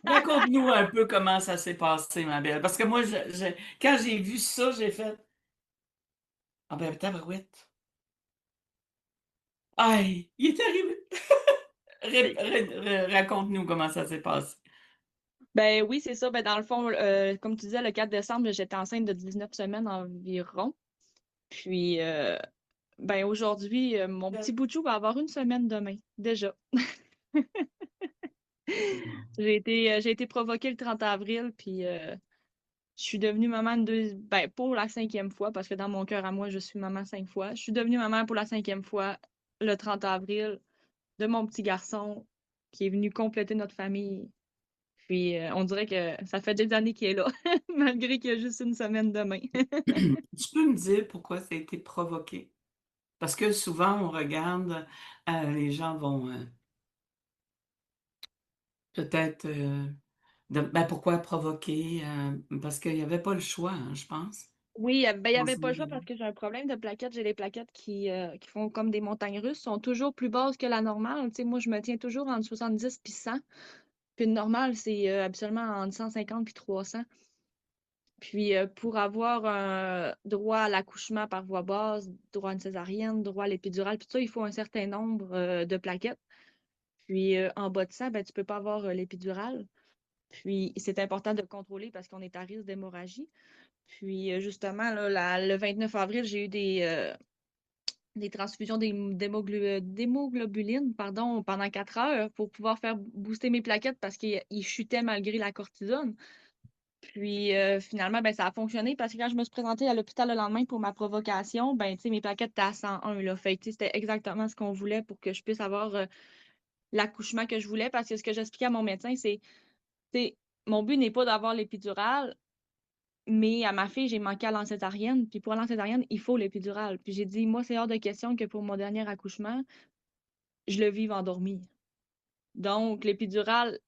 Raconte-nous un peu comment ça s'est passé, ma belle, parce que moi, quand j'ai vu ça, j'ai fait: «Ah ben, tabarouette! Aïe, il est arrivé!» Raconte-nous comment ça s'est passé. Ben oui, c'est ça. Ben dans le fond, comme tu disais, le 4 décembre, j'étais enceinte de 19 semaines environ. Puis, ben aujourd'hui, mon petit bout de chou va avoir une semaine demain, déjà. J'ai été provoquée le 30 avril, puis je suis devenue maman ben, pour la 5e fois, parce que dans mon cœur à moi, je suis maman 5 fois. Je suis devenue maman pour la 5e fois le 30 avril de mon petit garçon qui est venu compléter notre famille. Puis on dirait que ça fait des années qu'il est là, malgré qu'il y a juste une semaine demain. Tu peux me dire pourquoi ça a été provoqué? Parce que souvent, on regarde, les gens vont peut-être... ben, pourquoi provoquer? Parce qu'il n'y avait pas le choix, hein, je pense. Oui, ben, il n'y Dans avait ce pas le choix parce que j'ai un problème de plaquettes. J'ai des plaquettes qui font comme des montagnes russes, sont toujours plus basses que la normale. Tu sais, moi, je me tiens toujours entre 70 puis 100. Puis une normale, c'est absolument entre 150 puis 300. Puis pour avoir un droit à l'accouchement par voie basse, droit à une césarienne, droit à l'épidurale, puis tout ça, il faut un certain nombre de plaquettes. Puis en bas de ça, ben, tu peux pas avoir l'épidurale. Puis c'est important de contrôler parce qu'on est à risque d'hémorragie. Puis justement, là, le 29 avril, j'ai eu des transfusions d'hémoglobulines pendant 4 heures pour pouvoir faire booster mes plaquettes parce qu'ils chutaient malgré la cortisone. Puis finalement, ben, ça a fonctionné parce que quand je me suis présentée à l'hôpital le lendemain pour ma provocation, ben, mes plaquettes étaient à 101. Là. Fait que, c'était exactement ce qu'on voulait pour que je puisse avoir l'accouchement que je voulais. Parce que ce que j'expliquais à mon médecin, c'est mon but n'est pas d'avoir l'épidurale, mais à ma fille, j'ai manqué à l'ansétarienne. Puis pour l'ansétarienne, il faut l'épidurale. Puis j'ai dit, moi, c'est hors de question que pour mon dernier accouchement, je le vive endormi. Donc, l'épidurale,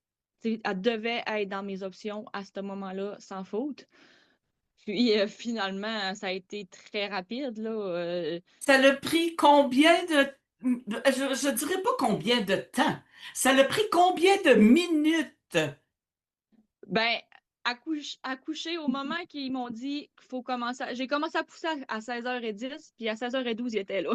elle devait être dans mes options à ce moment-là, sans faute. Puis finalement, ça a été très rapide, là. Ça l'a pris combien je dirais pas combien de temps. Ça l'a pris combien de minutes? Ben, accoucher au moment qu'ils m'ont dit qu'il faut commencer. J'ai commencé à pousser à 16h10, puis à 16h12, il était là.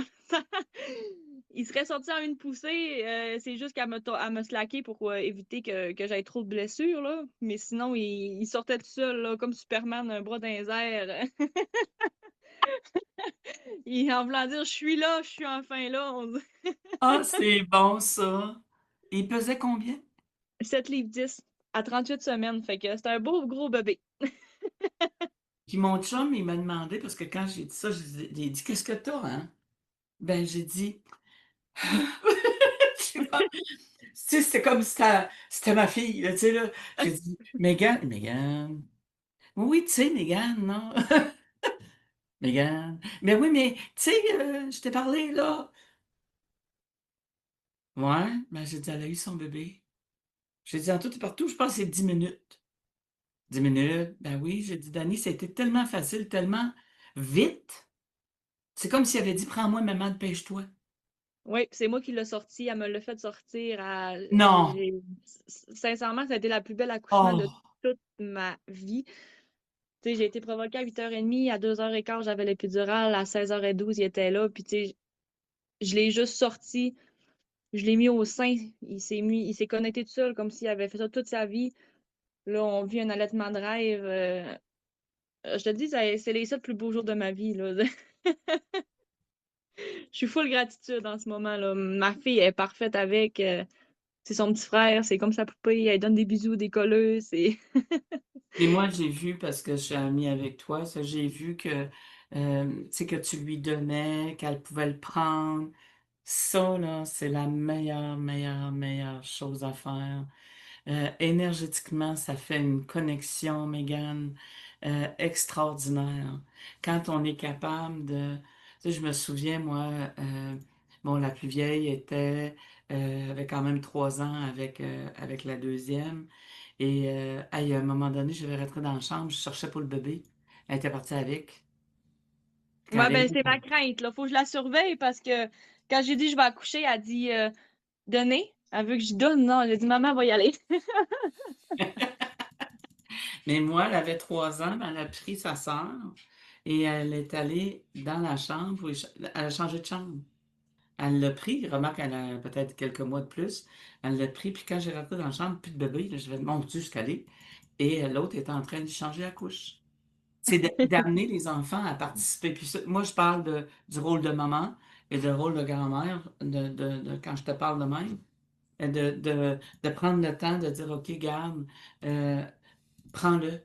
Il serait sorti en une poussée. C'est juste à me slacker pour éviter que j'aie trop de blessures, là. Mais sinon, il sortait tout seul, là, comme Superman, un bras dans les airs. En voulant dire, je suis là, je suis enfin là. Ah, c'est bon, ça. Il pesait combien? 7 livres 10 à 38 semaines. Fait que c'est un beau gros bébé. Puis mon chum, il m'a demandé, parce que quand j'ai dit ça, j'ai dit, qu'est-ce que t'as, hein? Ben, j'ai dit, tu sais, c'était comme si c'était ma fille, là, tu sais, là. J'ai dit, Mégane, oui, tu sais, Mégane, non? Mégane, mais oui, mais, tu sais, je t'ai parlé, là. Ouais, ben, j'ai dit, elle a eu son bébé. J'ai dit, en tout et partout, je pense que c'est 10 minutes. 10 minutes, ben oui, j'ai dit, Dani, c'était tellement facile, tellement vite. C'est comme s'il avait dit, prends-moi, maman, dépêche-toi. Oui, c'est moi qui l'ai sorti. Elle me l'a fait sortir Non. Sincèrement, ça a été la plus belle accouchement de Oh, toute ma vie. Tu sais, j'ai été provoquée à 8h30, à 2h15, j'avais l'épidurale, à 16h12, il était là, puis tu sais, je l'ai juste sorti, je l'ai mis au sein, il s'est connecté tout seul, comme s'il avait fait ça toute sa vie. Là, on vit un allaitement de rêve. Je te dis, c'est les 7 plus beaux jours de ma vie, là. Je suis full gratitude en ce moment-là. Ma fille est parfaite avec. C'est son petit frère, c'est comme sa poupée, elle donne des bisous, des colleux, c'est... et moi, j'ai vu, parce que je suis amie avec toi, ça, j'ai vu que, tu sais, que tu lui donnais, qu'elle pouvait le prendre. Ça, là, c'est la meilleure, meilleure, meilleure chose à faire. Énergétiquement, ça fait une connexion, Mégane, extraordinaire. Quand on est capable de... Tu sais, je me souviens, moi, bon, la plus vieille avait quand même 3 ans avec la deuxième. Et à un moment donné, je vais rentrer dans la chambre, je cherchais pour le bébé. Elle était partie avec. Quand Ouais, elle est ben venue c'est ma crainte, là. Faut que je la surveille parce que quand j'ai dit je vais accoucher, elle dit donner. Elle veut que je donne. Non, j'ai dit maman va y aller. Mais moi, elle avait 3 ans, ben, elle a pris sa sœur et elle est allée dans la chambre, elle a changé de chambre. Elle l'a pris, remarque, elle a peut-être quelques mois de plus. Elle l'a pris, puis quand j'ai rentré dans la chambre, plus de bébé, là, je vais, mon Dieu, jusqu'à aller. Et l'autre était en train de changer la couche. C'est d'amener les enfants à participer. Puis moi, je parle du rôle de maman et du rôle de grand-mère quand je te parle de même. De prendre le temps de dire, OK, garde, euh, prends-le,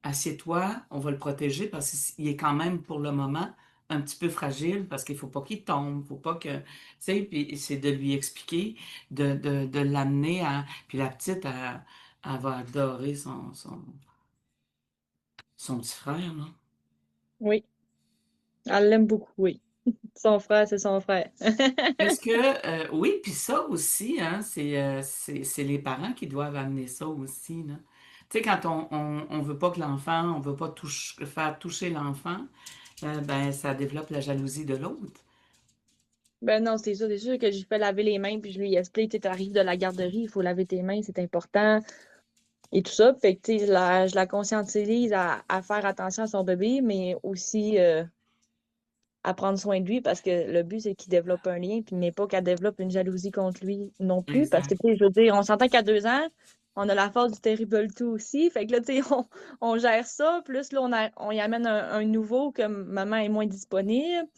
assieds-toi, on va le protéger parce qu'il est quand même pour le moment un petit peu fragile parce qu'il faut pas qu'il tombe, faut pas que, tu sais, puis c'est de lui expliquer, de l'amener à, puis la petite, elle va adorer son petit frère, là. Oui, elle l'aime beaucoup, oui. Son frère, c'est son frère. Est-ce que, oui, puis ça aussi, hein, c'est les parents qui doivent amener ça aussi, là. Tu sais, quand on veut pas que l'enfant, on veut pas faire toucher l'enfant, ben, ça développe la jalousie de l'autre. Ben non, c'est sûr que je fais laver les mains, puis je lui explique, tu arrives de la garderie, il faut laver tes mains, c'est important, et tout ça. Fait que, tu sais, je la conscientise à faire attention à son bébé, mais aussi à prendre soin de lui, parce que le but, c'est qu'il développe un lien, puis mais pas qu'elle développe une jalousie contre lui non plus, parce que, Exact. tu sais, je veux dire, on s'entend qu'à 2 ans, on a la phase du terrible tout aussi, fait que là, tu sais, on gère ça, plus là, on y amène un nouveau que maman est moins disponible.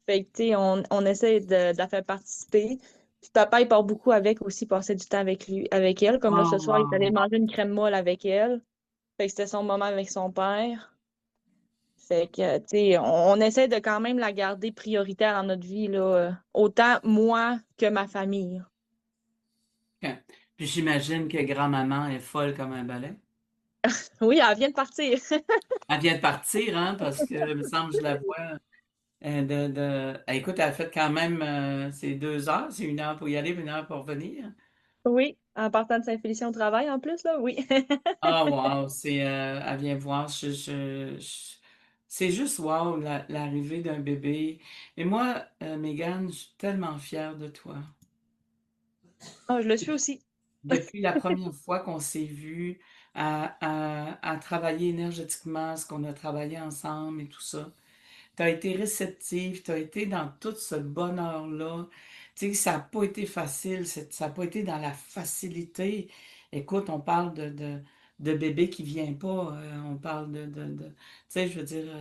Fait que, tu sais, on essaie de la faire participer. Puis papa, il part beaucoup avec aussi, passer du temps avec lui, avec elle. Comme là, Oh, ce soir, il est allé wow. manger une crème molle avec elle. Fait que c'était son moment avec son père. Fait que, tu sais, on essaie de quand même la garder prioritaire dans notre vie, là. Autant moi que ma famille. OK. Puis j'imagine que grand-maman est folle comme un balai. Oui, elle vient de partir. Elle vient de partir, hein, parce que, il me semble, je la vois. Écoute, elle a fait quand même, c'est 2 heures, c'est 1 heure pour y aller, 1 heure pour revenir. Oui, en partant de Saint-Félicien au travail, en plus, là, oui. Ah, wow, elle vient voir, c'est juste wow, l'arrivée d'un bébé. Et moi, Mégane, je suis tellement fière de toi. Ah, je le suis aussi. Depuis la première fois qu'on s'est vus, à travailler énergétiquement, ce qu'on a travaillé ensemble et tout ça. Tu as été réceptive, tu as été dans tout ce bonheur-là. Tu sais, ça n'a pas été facile, ça n'a pas été dans la facilité. Écoute, on parle de bébé qui vient pas, on parle tu sais, je veux dire,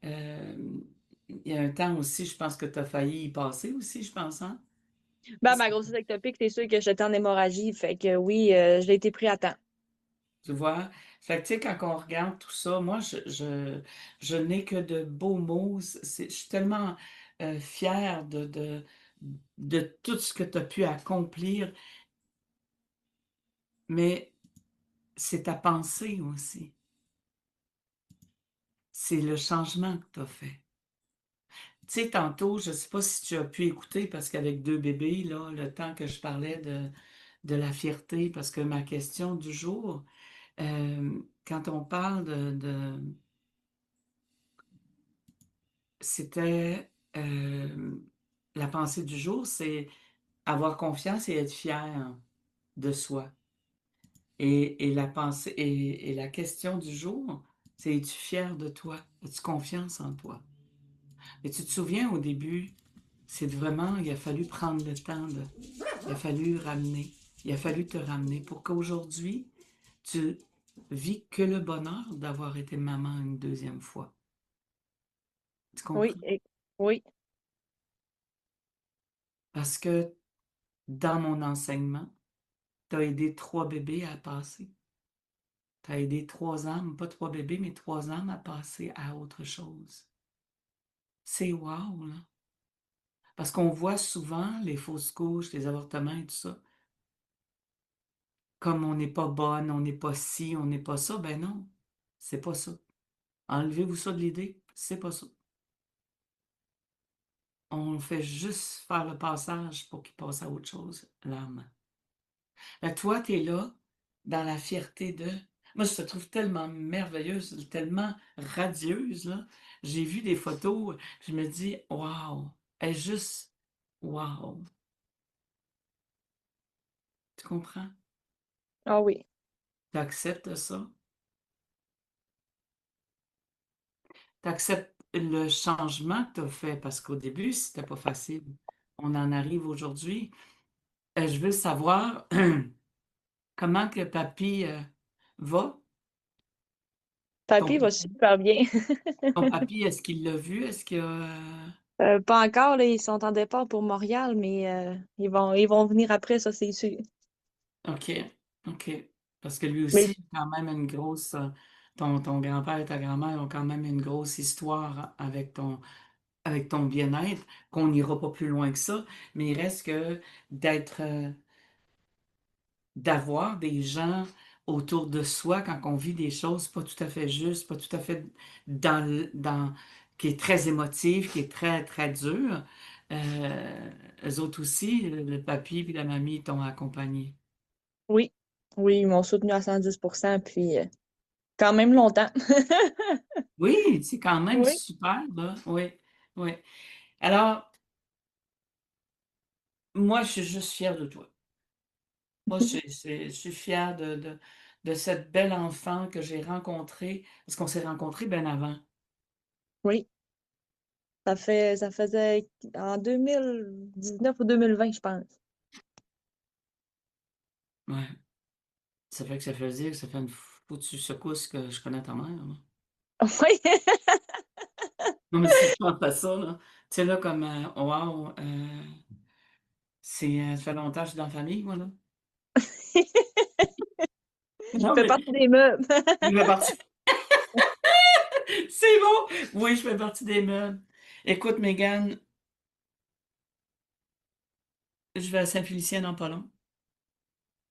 euh, il y a un temps aussi, je pense que tu as failli y passer aussi, je pense, hein? Ben, ma grossesse ectopique, c'est sûr que j'étais en hémorragie. Fait que oui, je l'ai été pris à temps. Tu vois? Fait que, tu sais, quand on regarde tout ça, moi, je n'ai que de beaux mots. Je suis tellement fière de tout ce que tu as pu accomplir, mais c'est ta pensée aussi. C'est le changement que tu as fait. Tu sais, tantôt, je ne sais pas si tu as pu écouter, parce qu'avec 2 bébés, là, le temps que je parlais de la fierté, parce que ma question du jour, quand on parle c'était la pensée du jour, c'est avoir confiance et être fier de soi. Et la pensée et la question du jour, c'est es-tu fier de toi? As-tu confiance en toi? Et tu te souviens au début, c'est vraiment, il a fallu prendre le temps il a fallu ramener, il a fallu te ramener pour qu'aujourd'hui, tu vis que le bonheur d'avoir été maman une deuxième fois. Tu Oui, comprends? oui. Parce que dans mon enseignement, tu as aidé 3 bébés à passer. Tu as aidé 3 âmes, pas 3 bébés, mais 3 âmes à passer à autre chose. C'est wow, là. Parce qu'on voit souvent les fausses couches, les avortements et tout ça. Comme on n'est pas bonne, on n'est pas ci, on n'est pas ça. Ben non, c'est pas ça. Enlevez-vous ça de l'idée, c'est pas ça. On fait juste faire le passage pour qu'il passe à autre chose, l'âme. Toi, tu es là, dans la fierté de. Moi, je te trouve tellement merveilleuse, tellement radieuse, là. J'ai vu des photos, je me dis, waouh, elle est juste, waouh. Tu comprends? Ah oui. Tu acceptes ça? Tu acceptes le changement que tu as fait, parce qu'au début, c'était pas facile. on en arrive aujourd'hui. Je veux savoir comment que papy va. Papy Ton, va super bien. ton papy, est-ce qu'il l'a vu? Est-ce qu'il a... Pas encore, là, ils sont en départ pour Montréal, mais ils vont venir après, ça, c'est sûr. OK, OK. Parce que lui Mais aussi, il a quand même une grosse... ton grand-père et ta grand-mère ont quand même une grosse histoire avec ton bien-être, qu'on n'ira pas plus loin que ça, mais il reste que d'être... d'avoir des gens autour de soi quand on vit des choses pas tout à fait justes, pas tout à fait qui est très émotive, qui est très, très dur. Eux autres aussi, le papy et la mamie t'ont accompagné. oui, oui, ils m'ont soutenu à 110%, puis quand même longtemps. Oui, c'est quand même Oui. super, là. Oui, oui. Alors, moi, je suis juste fière de toi. Moi, je suis fière de cette belle enfant que j'ai rencontrée, parce qu'on s'est rencontrés bien avant. Oui, ça faisait en 2019 ou 2020, je pense. Ouais. Ça fait que ça veut dire que ça fait une foutue secousse que je connais ta mère, là. Oui. Non, mais si je pense à ça, là, tu sais, là, comme, wow, ça fait longtemps que je suis dans la famille, moi, là. Non, Fait mais partie des meubles. je fais partie. C'est bon! Oui, je fais partie des meubles. Écoute, Mégane, je vais à Saint-Félicien dans pas long,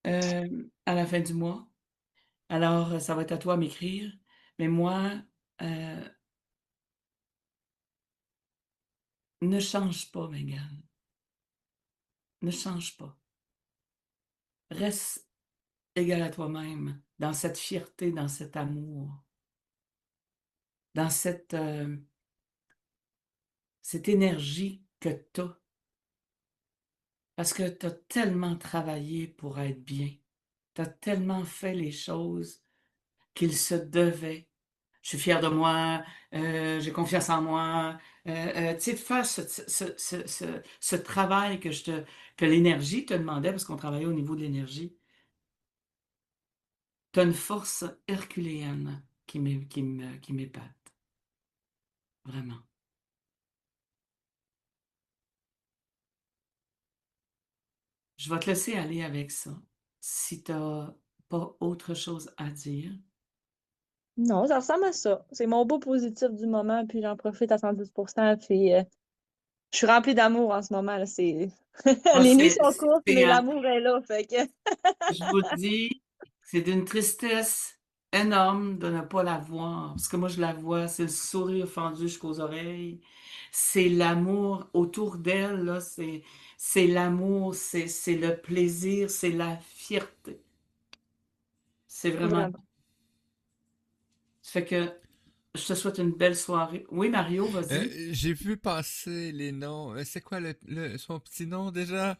à la fin du mois. Alors, ça va être à toi à m'écrire. Mais moi, euh, ne change pas, Mégane. Ne change pas. Reste égal à toi-même, dans cette fierté, dans cet amour, dans cette énergie que tu as, parce que tu as tellement travaillé pour être bien, tu as tellement fait les choses qu'il se devait. Je suis fière de moi, j'ai confiance en moi. Tu sais, de faire ce travail que l'énergie te demandait, parce qu'on travaillait au niveau de l'énergie. Tu as une force herculéenne qui m'épate, vraiment. Je vais te laisser aller avec ça. Si tu n'as pas autre chose à dire. Non, ça ressemble à ça. C'est mon beau positif du moment, puis j'en profite à 110%, puis je suis remplie d'amour en ce moment, là. Ah, Les nuits sont courtes, mais l'amour est là, fait que... je vous dis, c'est d'une tristesse énorme de ne pas la voir. Parce que moi, je la vois, c'est le sourire fendu jusqu'aux oreilles. C'est l'amour autour d'elle, là. C'est l'amour, c'est le plaisir, c'est la fierté. C'est vraiment. Vraiment. Ça fait que je te souhaite une belle soirée. Oui, Mario, vas-y. J'ai vu passer les noms. C'est quoi son petit nom déjà?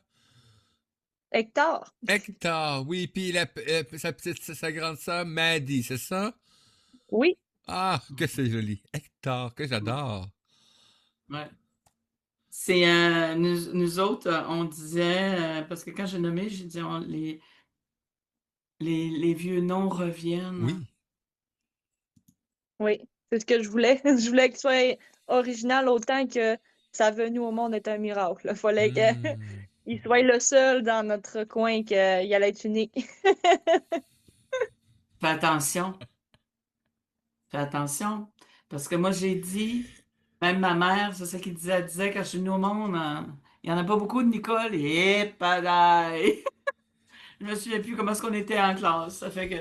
Hector, Hector, oui, puis sa grande sœur Maddie, c'est ça? oui, Ah, que c'est joli. Hector, que j'adore. Ouais. C'est nous autres, on disait, parce que quand j'ai nommé, j'ai dit les vieux noms reviennent. Oui. oui. C'est ce que je voulais. Je voulais qu'il soit original autant que sa venue au monde est un miracle. Il fallait Hmm. qu'il soit le seul dans notre coin qu'il allait être unique. Fais attention, fais attention. Parce que moi, j'ai dit, même ma mère, c'est ça qu'elle disait, elle disait quand je suis venue au monde, il n'y en a pas beaucoup de Nicole, et padaille! Je me souviens plus comment est-ce qu'on était en classe. Ça fait que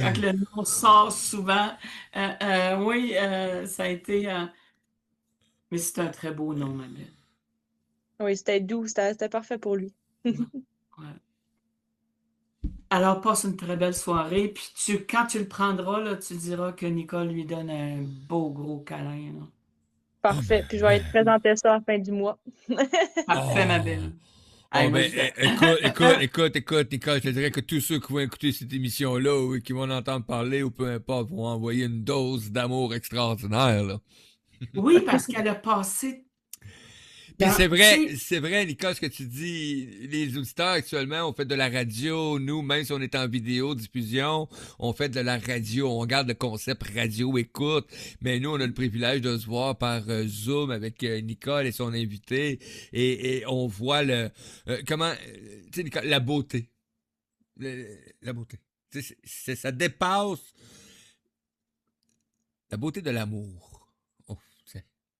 quand Ouais. le nom sort souvent, oui, ça a été, mais c'est un très beau nom, ma belle. Oui, c'était doux, c'était parfait pour lui. Ouais. Alors, passe une très belle soirée, puis quand tu le prendras, là, tu diras que Nicole lui donne un beau gros câlin, là. Oh, ben, Parfait. Puis je vais ben. être présenter ça à la fin du mois. Parfait, ma Oh. belle. Hey, Oh, moi, ben, je vais. écoute, Nicole, je te dirais que tous ceux qui vont écouter cette émission-là ou qui vont en entendre parler ou peu importe vont envoyer une dose d'amour extraordinaire, là. Oui, parce qu'elle a passé Puis Tu c'est vrai, Nicole, ce que tu dis, les auditeurs actuellement, on fait de la radio, nous, même si on est en vidéo diffusion, on fait de la radio, on garde le concept radio écoute, mais nous, on a le privilège de se voir par Zoom avec Nicole et son invité, et on voit comment, tu sais, Nicole, la beauté. La beauté. Tu sais, ça dépasse la beauté de l'amour. Oh,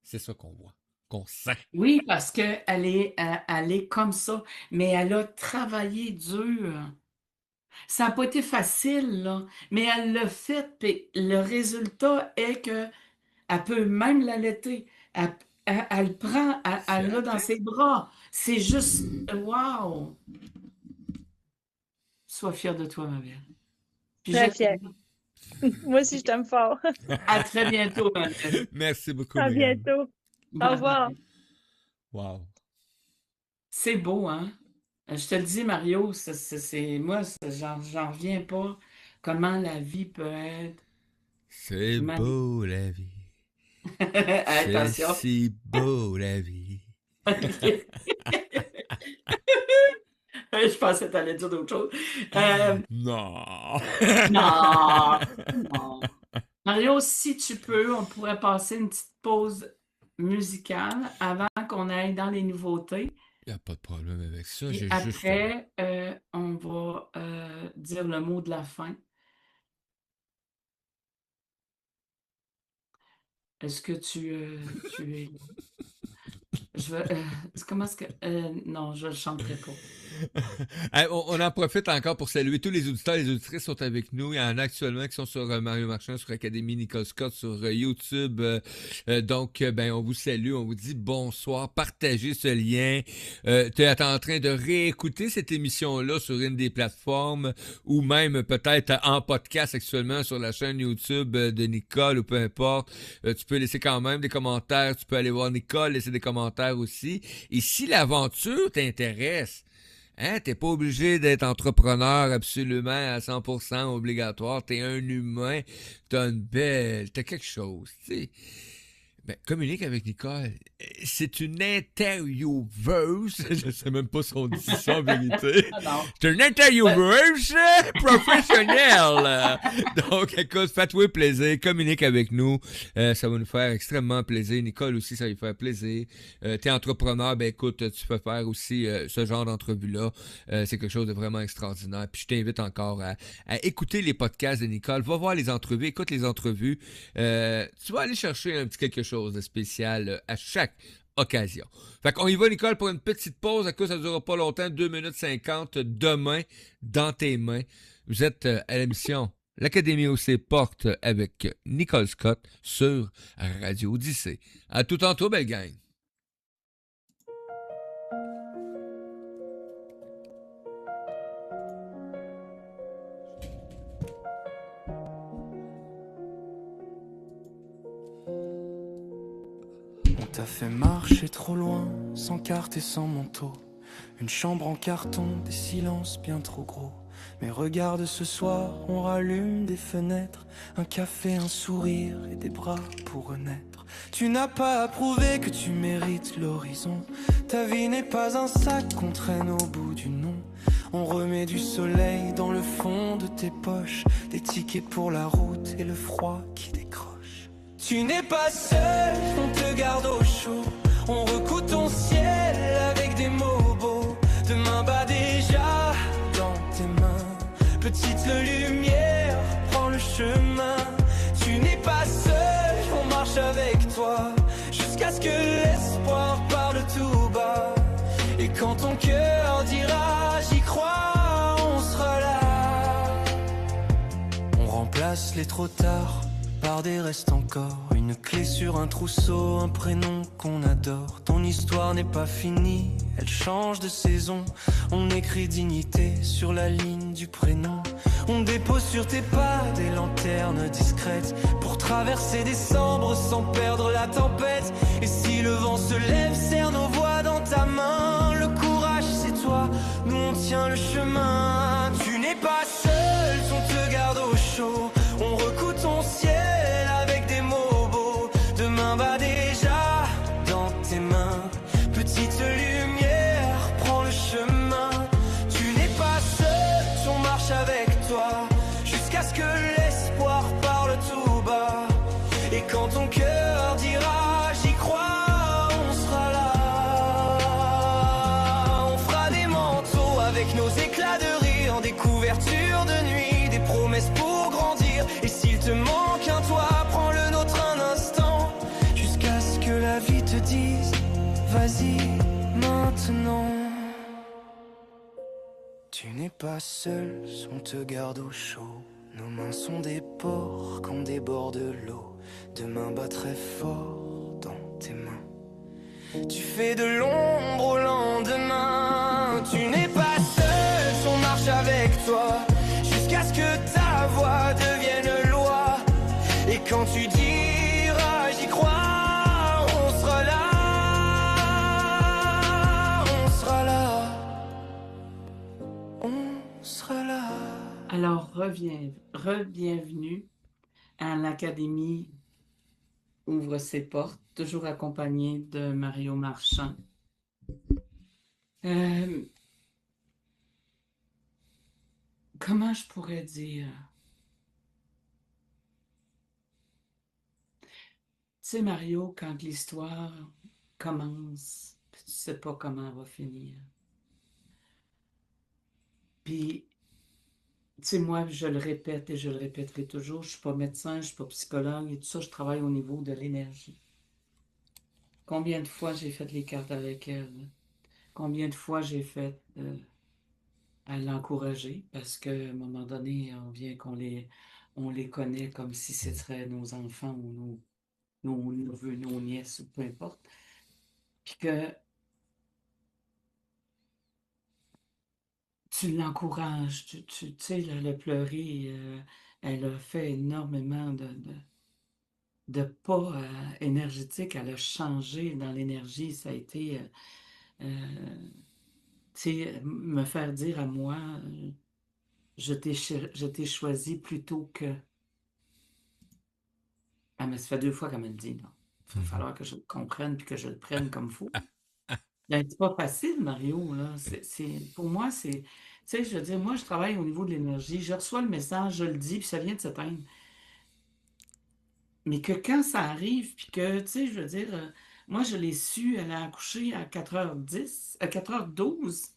c'est ça qu'on voit, qu'on sent. Oui, parce elle est comme ça, mais elle a travaillé dur. Ça n'a pas été facile, là, mais elle l'a fait, puis le résultat est que elle peut même l'allaiter. Elle le prend, elle l'a dans ses bras. C'est juste, wow! Sois fière de toi, ma belle. Puis Très je fière. t'aime. Moi aussi, je t'aime fort. À très bientôt, ma belle. Merci beaucoup, À Megan. bientôt. Bye Au revoir. bye. Wow. C'est beau, hein? Je te le dis, Mario, moi, j'en reviens pas comment la vie peut être C'est magnifique. beau la vie. C'est Attention. si beau la vie. Je pensais que tu allais dire d'autres choses. Non. Non, non. Mario, si tu peux, on pourrait passer une petite pause musicale avant qu'on aille dans les nouveautés. Il n'y a pas de problème avec ça. Et J'ai juste. après, on va dire le mot de la fin. Est-ce que tu es... comment est-ce que... non, je ne le chanterai pas. Hey, on en profite encore pour saluer tous les auditeurs et les auditrices qui sont avec nous. Il y en a actuellement qui sont sur Mario Marchand, sur Académie Nicole Scott, sur YouTube. Donc, on vous salue, on vous dit bonsoir. Partagez ce lien. Tu es en train de réécouter cette émission-là sur une des plateformes ou même peut-être en podcast actuellement sur la chaîne YouTube de Nicole ou peu importe. Tu peux laisser quand même des commentaires. Tu peux aller voir Nicole, laisser des commentaires aussi. Et si l'aventure t'intéresse, hein, t'es pas obligé d'être entrepreneur absolument à 100% obligatoire. T'es un humain, t'as quelque chose, tu sais. Ben, communique avec Nicole. C'est une intervieweuse. Je sais même pas si on dit ça en vérité. C'est une intervieweuse professionnelle. Donc, écoute, fais-toi plaisir. Communique avec nous. Ça va nous faire extrêmement plaisir. Nicole aussi, ça va lui faire plaisir. T'es entrepreneur, ben écoute, tu peux faire aussi ce genre d'entrevue-là. C'est quelque chose de vraiment extraordinaire. Puis je t'invite encore à écouter les podcasts de Nicole. Va voir les entrevues, écoute les entrevues. Tu vas aller chercher un petit quelque chose de spécial à chaque occasion. Fait qu'on y va, Nicole, pour une petite pause. À cause, ça ne durera pas longtemps. 2 minutes 50. Demain, dans tes mains. Vous êtes à l'émission L'Académie aux ses portes avec Nicole Scott sur Radio Odyssée. À tout tantôt, belle gang. On t'a fait marcher trop loin, sans carte et sans manteau. Une chambre en carton, des silences bien trop gros. Mais regarde ce soir, on rallume des fenêtres, un café, un sourire et des bras pour renaître. Tu n'as pas à prouver que tu mérites l'horizon. Ta vie n'est pas un sac qu'on traîne au bout du nom. On remet du soleil dans le fond de tes poches, des tickets pour la route et le froid qui décroche. Tu n'es pas seul, on te garde au chaud. On recoue ton ciel avec des mots beaux. Demain bat déjà dans tes mains. Petite lumière, prends le chemin. Tu n'es pas seul, on marche avec toi. Jusqu'à ce que l'espoir parle tout bas. Et quand ton cœur dira j'y crois, on sera là. On remplace les trop tard par des restes encore. Une clé sur un trousseau, un prénom qu'on adore. Ton histoire n'est pas finie, elle change de saison. On écrit dignité sur la ligne du prénom. On dépose sur tes pas des lanternes discrètes pour traverser décembre sans perdre la tempête. Et si le vent se lève, serre nos voix dans ta main. Le courage c'est toi, nous on tient le chemin. Tu n'es pas seul, on te garde au chaud. On recoue ton ciel avec des mots beaux. Demain va déjà dans tes mains. vie te dise, vas-y maintenant. Tu n'es pas seul, on te garde au chaud. Nos mains sont des ports qu'on déborde l'eau. Demain bat très fort dans tes mains. Tu fais de l'ombre au lendemain. Tu n'es pas seul, on marche avec toi. Jusqu'à ce que ta voix devienne loi. Et quand tu diras j'y crois, on sera là. On sera là. On sera là. Alors, re-bienvenue à l'Académie Ouvre ses portes, toujours accompagné de Mario Marchand. Comment je pourrais dire? Tu sais, Mario, quand l'histoire commence, puis tu sais pas comment elle va finir. Puis, tu sais, moi, je le répète et je le répéterai toujours, je suis pas médecin, je suis pas psychologue et tout ça, je travaille au niveau de l'énergie. Combien de fois j'ai fait les cartes avec elle? Combien de fois j'ai fait à l'encourager? Parce qu'à un moment donné, on vient on les connaît comme si ce seraient nos enfants ou nos neveux, nos nièces, ou peu importe. Puis que tu l'encourages, tu sais, elle a pleuré, elle a fait énormément de pas énergétique, elle a changé dans l'énergie, ça a été, tu sais, me faire dire à moi, je t'ai choisi plutôt que... Ah, mais ça fait 2 fois qu'elle me le dit, non. Il va falloir que je le comprenne puis que je le prenne comme fou. Ben, c'est pas facile, Mario, là. Pour moi, c'est... Tu sais, je veux dire, moi, je travaille au niveau de l'énergie. Je reçois le message, je le dis, puis ça vient de s'éteindre. Mais que quand ça arrive, puis que, tu sais, je veux dire, moi, je l'ai su, elle a accouché à 4h10, à 4h12.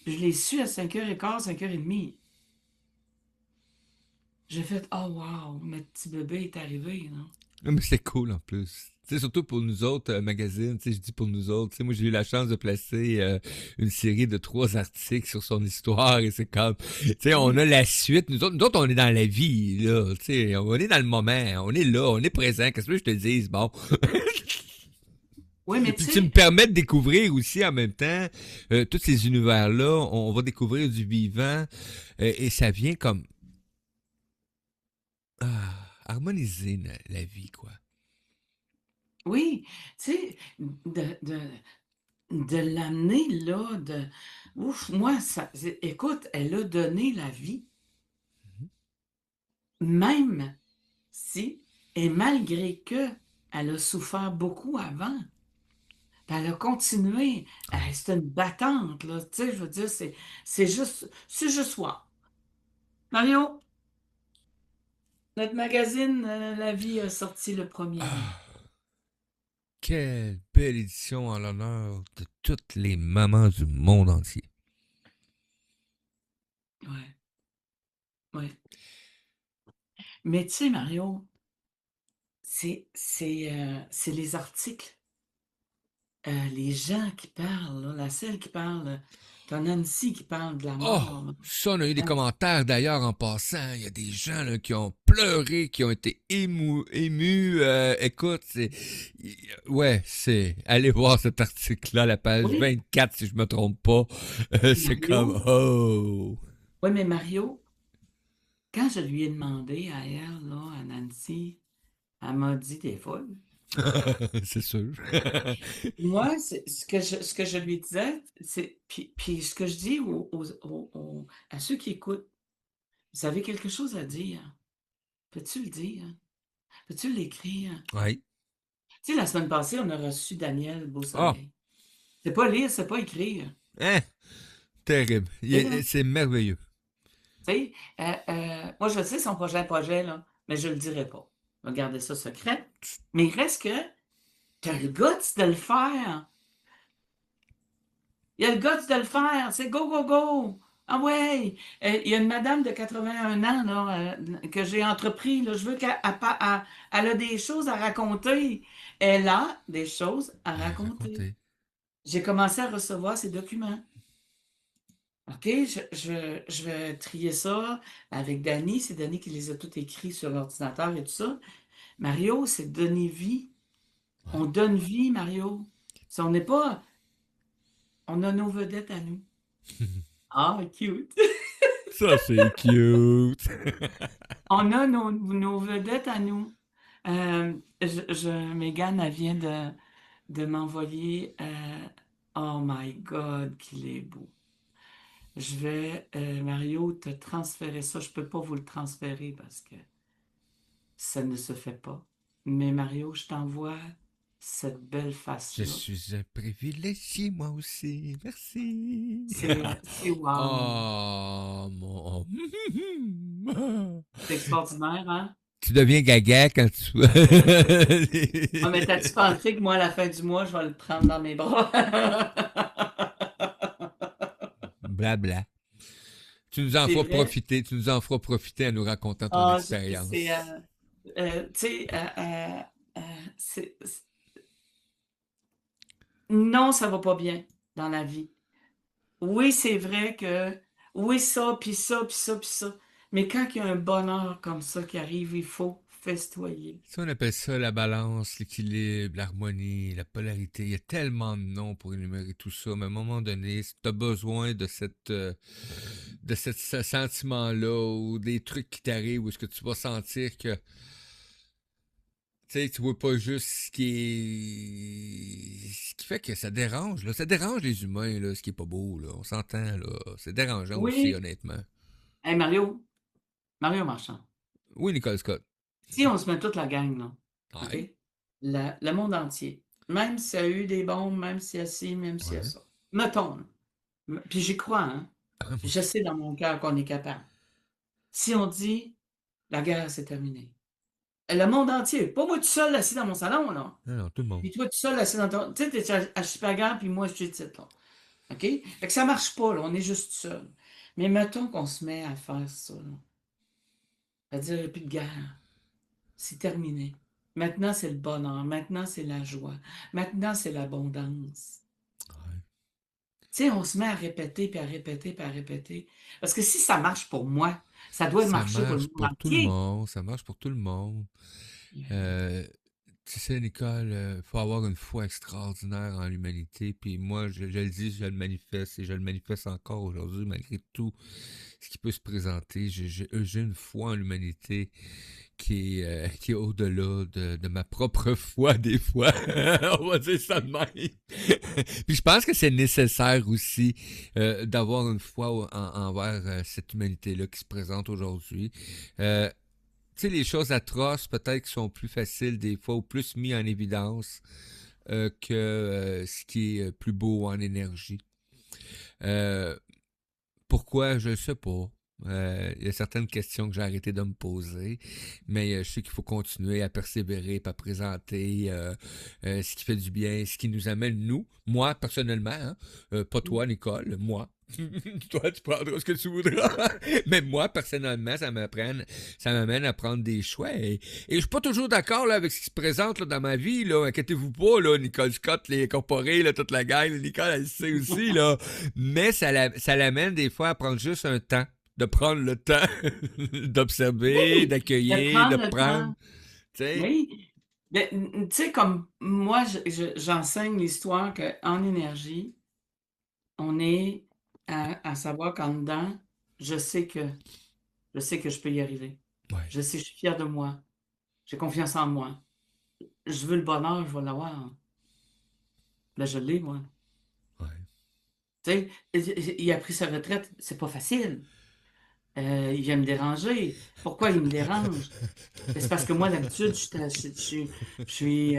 Je l'ai su à 5h15, 5h30. J'ai fait, oh wow, mon petit bébé est arrivé, non? Non, mais c'est cool en plus. Tu sais, surtout pour nous autres magazines, tu sais, je dis pour nous autres. Tu sais, moi, j'ai eu la chance de placer une série de 3 articles sur son histoire et c'est comme, tu sais, on a la suite. Nous autres, on est dans la vie, là. Tu sais, on est dans le moment. On est là, on est présent. Qu'est-ce que je te dise? Bon. Oui, mais Puis tu tu me sais, permets de découvrir aussi en même temps tous ces univers-là. On va découvrir du vivant et ça vient comme harmoniser la vie, quoi. oui, tu sais, de l'amener là, ouf, moi, écoute, elle a donné la vie, même si, et malgré que elle a souffert beaucoup avant, puis elle a continué. C'est une battante, là, tu sais, je veux dire, c'est juste soi. Mario, notre magazine La Vie a sorti le 1er mai. Quelle belle édition en l'honneur de toutes les mamans du monde entier. Ouais, ouais. Mais tu sais, Mario, c'est les articles, les gens qui parlent, là, celle qui parle, t'as Nancy qui parle de la Oh, mort. ça, on a eu des Là. commentaires d'ailleurs en passant. Il y a des gens là, qui ont pleuré, qui ont été émus. Écoute, ouais, c'est... Allez voir cet article-là, la page Oui, 24, si je me trompe pas. C'est comme... Mario. Oh! Oui, mais Mario, quand je lui ai demandé à elle, là, à Nancy, elle m'a dit t'es folle. C'est sûr. Moi, ce que je lui disais, puis ce que je dis à ceux qui écoutent, vous avez quelque chose à dire, peux-tu le dire? Peux-tu l'écrire? Oui. Tu sais, la semaine passée, on a reçu Daniel Oh! Beausoleil. C'est pas lire, c'est pas écrire. Hein? Terrible. Tu sais, là, C'est merveilleux. tu sais, moi, je sais son projet, là, mais je le dirai pas. On va garder ça secret. Mais il reste que t'as le guts de le faire. Il y a le guts de le faire. C'est go, go, go. Ah ouais, il y a une madame de 81 ans là, que j'ai entrepris. Là, je veux elle a des choses à raconter. Elle a des choses à raconter. Racontez. J'ai commencé à recevoir ces documents. OK, je vais trier ça avec Dani. C'est Dani qui les a tous écrits sur l'ordinateur et tout ça. Mario, c'est donner vie. Ouais. On donne vie, Mario. Si on n'est pas. On a nos vedettes à nous. Ah, cute. Ça, c'est cute. On a nos vedettes à nous. Mégane, elle vient de m'envoyer. Oh my God, qu'il est beau. Je vais, Mario, te transférer ça. Je ne peux pas vous le transférer parce que ça ne se fait pas. Mais Mario, je t'envoie cette belle Je face-là. suis un privilégié, moi aussi. Merci. C'est wow. Oh, mon... C'est extraordinaire, hein? Tu deviens gaga quand tu... Ah, mais t'as-tu pensé que moi, à la fin du mois, je vais le prendre dans mes bras? Blabla. Tu nous en C'est feras vrai? profiter. Tu nous en feras profiter en nous racontant ton Ah, expérience. tu sais, euh, c'est- c'est- non, ça va pas bien dans la vie. Oui, c'est vrai que, oui, ça, puis ça, puis ça, puis ça. Mais quand il y a un bonheur comme ça qui arrive, il faut festoyer. Ça, on appelle ça la balance, l'équilibre, l'harmonie, la polarité. Il y a tellement de noms pour énumérer tout ça, mais à un moment donné, si tu as besoin ce sentiment-là ou des trucs qui t'arrivent où est-ce que tu vas sentir que tu sais, tu vois pas juste ce qui fait que ça dérange, là. Ça dérange les humains, là, ce qui est pas beau, là. On s'entend, là. C'est dérangeant aussi, Oui. honnêtement. Hey, Mario Marchand, Oui, Nicole Scott. si on se met toute la gang, là, OK? Ouais. Le monde entier, même s'il y a eu des bombes, même s'il y a ci, même s'il y a Ouais. ça. Mettons, là. Puis j'y crois, hein? Puis je sais dans mon cœur qu'on est capable. Si on dit la guerre, c'est terminé. Le monde entier, pas moi tout seul assis dans mon salon, là. Non, non, tout le monde. Puis toi tout seul assis dans ton. Tu sais, t'es à Chipagan, puis moi, je suis ici, là. OK? Fait que ça marche pas, là. On est juste seul. Mais mettons qu'on se met à faire ça, là. C'est-à-dire, il n'y a plus de guerre. C'est terminé. Maintenant, c'est le bonheur. Maintenant, c'est la joie. Maintenant, c'est l'abondance. Ouais. Tu sais, on se met à répéter, puis à répéter, puis à répéter. Parce que si ça marche pour moi, ça doit Ça marcher pour le marche monde pour tout le entier. monde. Ça marche pour tout le monde. Tu sais, Nicole, faut avoir une foi extraordinaire en l'humanité. Puis moi, je le dis, je le manifeste et je le manifeste encore aujourd'hui, malgré tout ce qui peut se présenter. J'ai une foi en l'humanité qui est au-delà de ma propre foi, des fois. On va dire ça de même. Puis je pense que c'est nécessaire aussi d'avoir une foi envers cette humanité-là qui se présente aujourd'hui. Tu sais, les choses atroces, peut-être, qui sont plus faciles des fois ou plus mis en évidence que ce qui est plus beau en énergie. Pourquoi? Je ne sais pas. Il y a certaines questions que j'ai arrêté de me poser, mais je sais qu'il faut continuer à persévérer, à présenter ce qui fait du bien, ce qui nous amène, nous, moi personnellement, hein, pas toi, Nicole, moi. Toi, tu prendras ce que tu voudras. Mais moi, personnellement, ça m'amène à prendre des choix. Et je suis pas toujours d'accord là, avec ce qui se présente là, dans ma vie. Là. Inquiétez-vous pas, là, Nicole Scott, les incorporés, là, toute la gang. Là, Nicole, elle le sait aussi. Là. Mais ça l'amène des fois à prendre juste un temps. De prendre le temps d'observer, Oui, d'accueillir, de le prendre. temps. Tu sais? Oui. Ben, tu sais, comme moi, j'enseigne l'histoire qu'en énergie, on est à savoir qu'en dedans, je sais que je peux y arriver. Ouais. Je sais, je suis fier de moi. J'ai confiance en moi. Je veux le bonheur, je vais l'avoir. Ben, je l'ai, moi. Ouais. Tu sais, il a pris sa retraite, c'est pas facile. Il vient me déranger. Pourquoi il me dérange? Ben, c'est parce que moi, d'habitude, je suis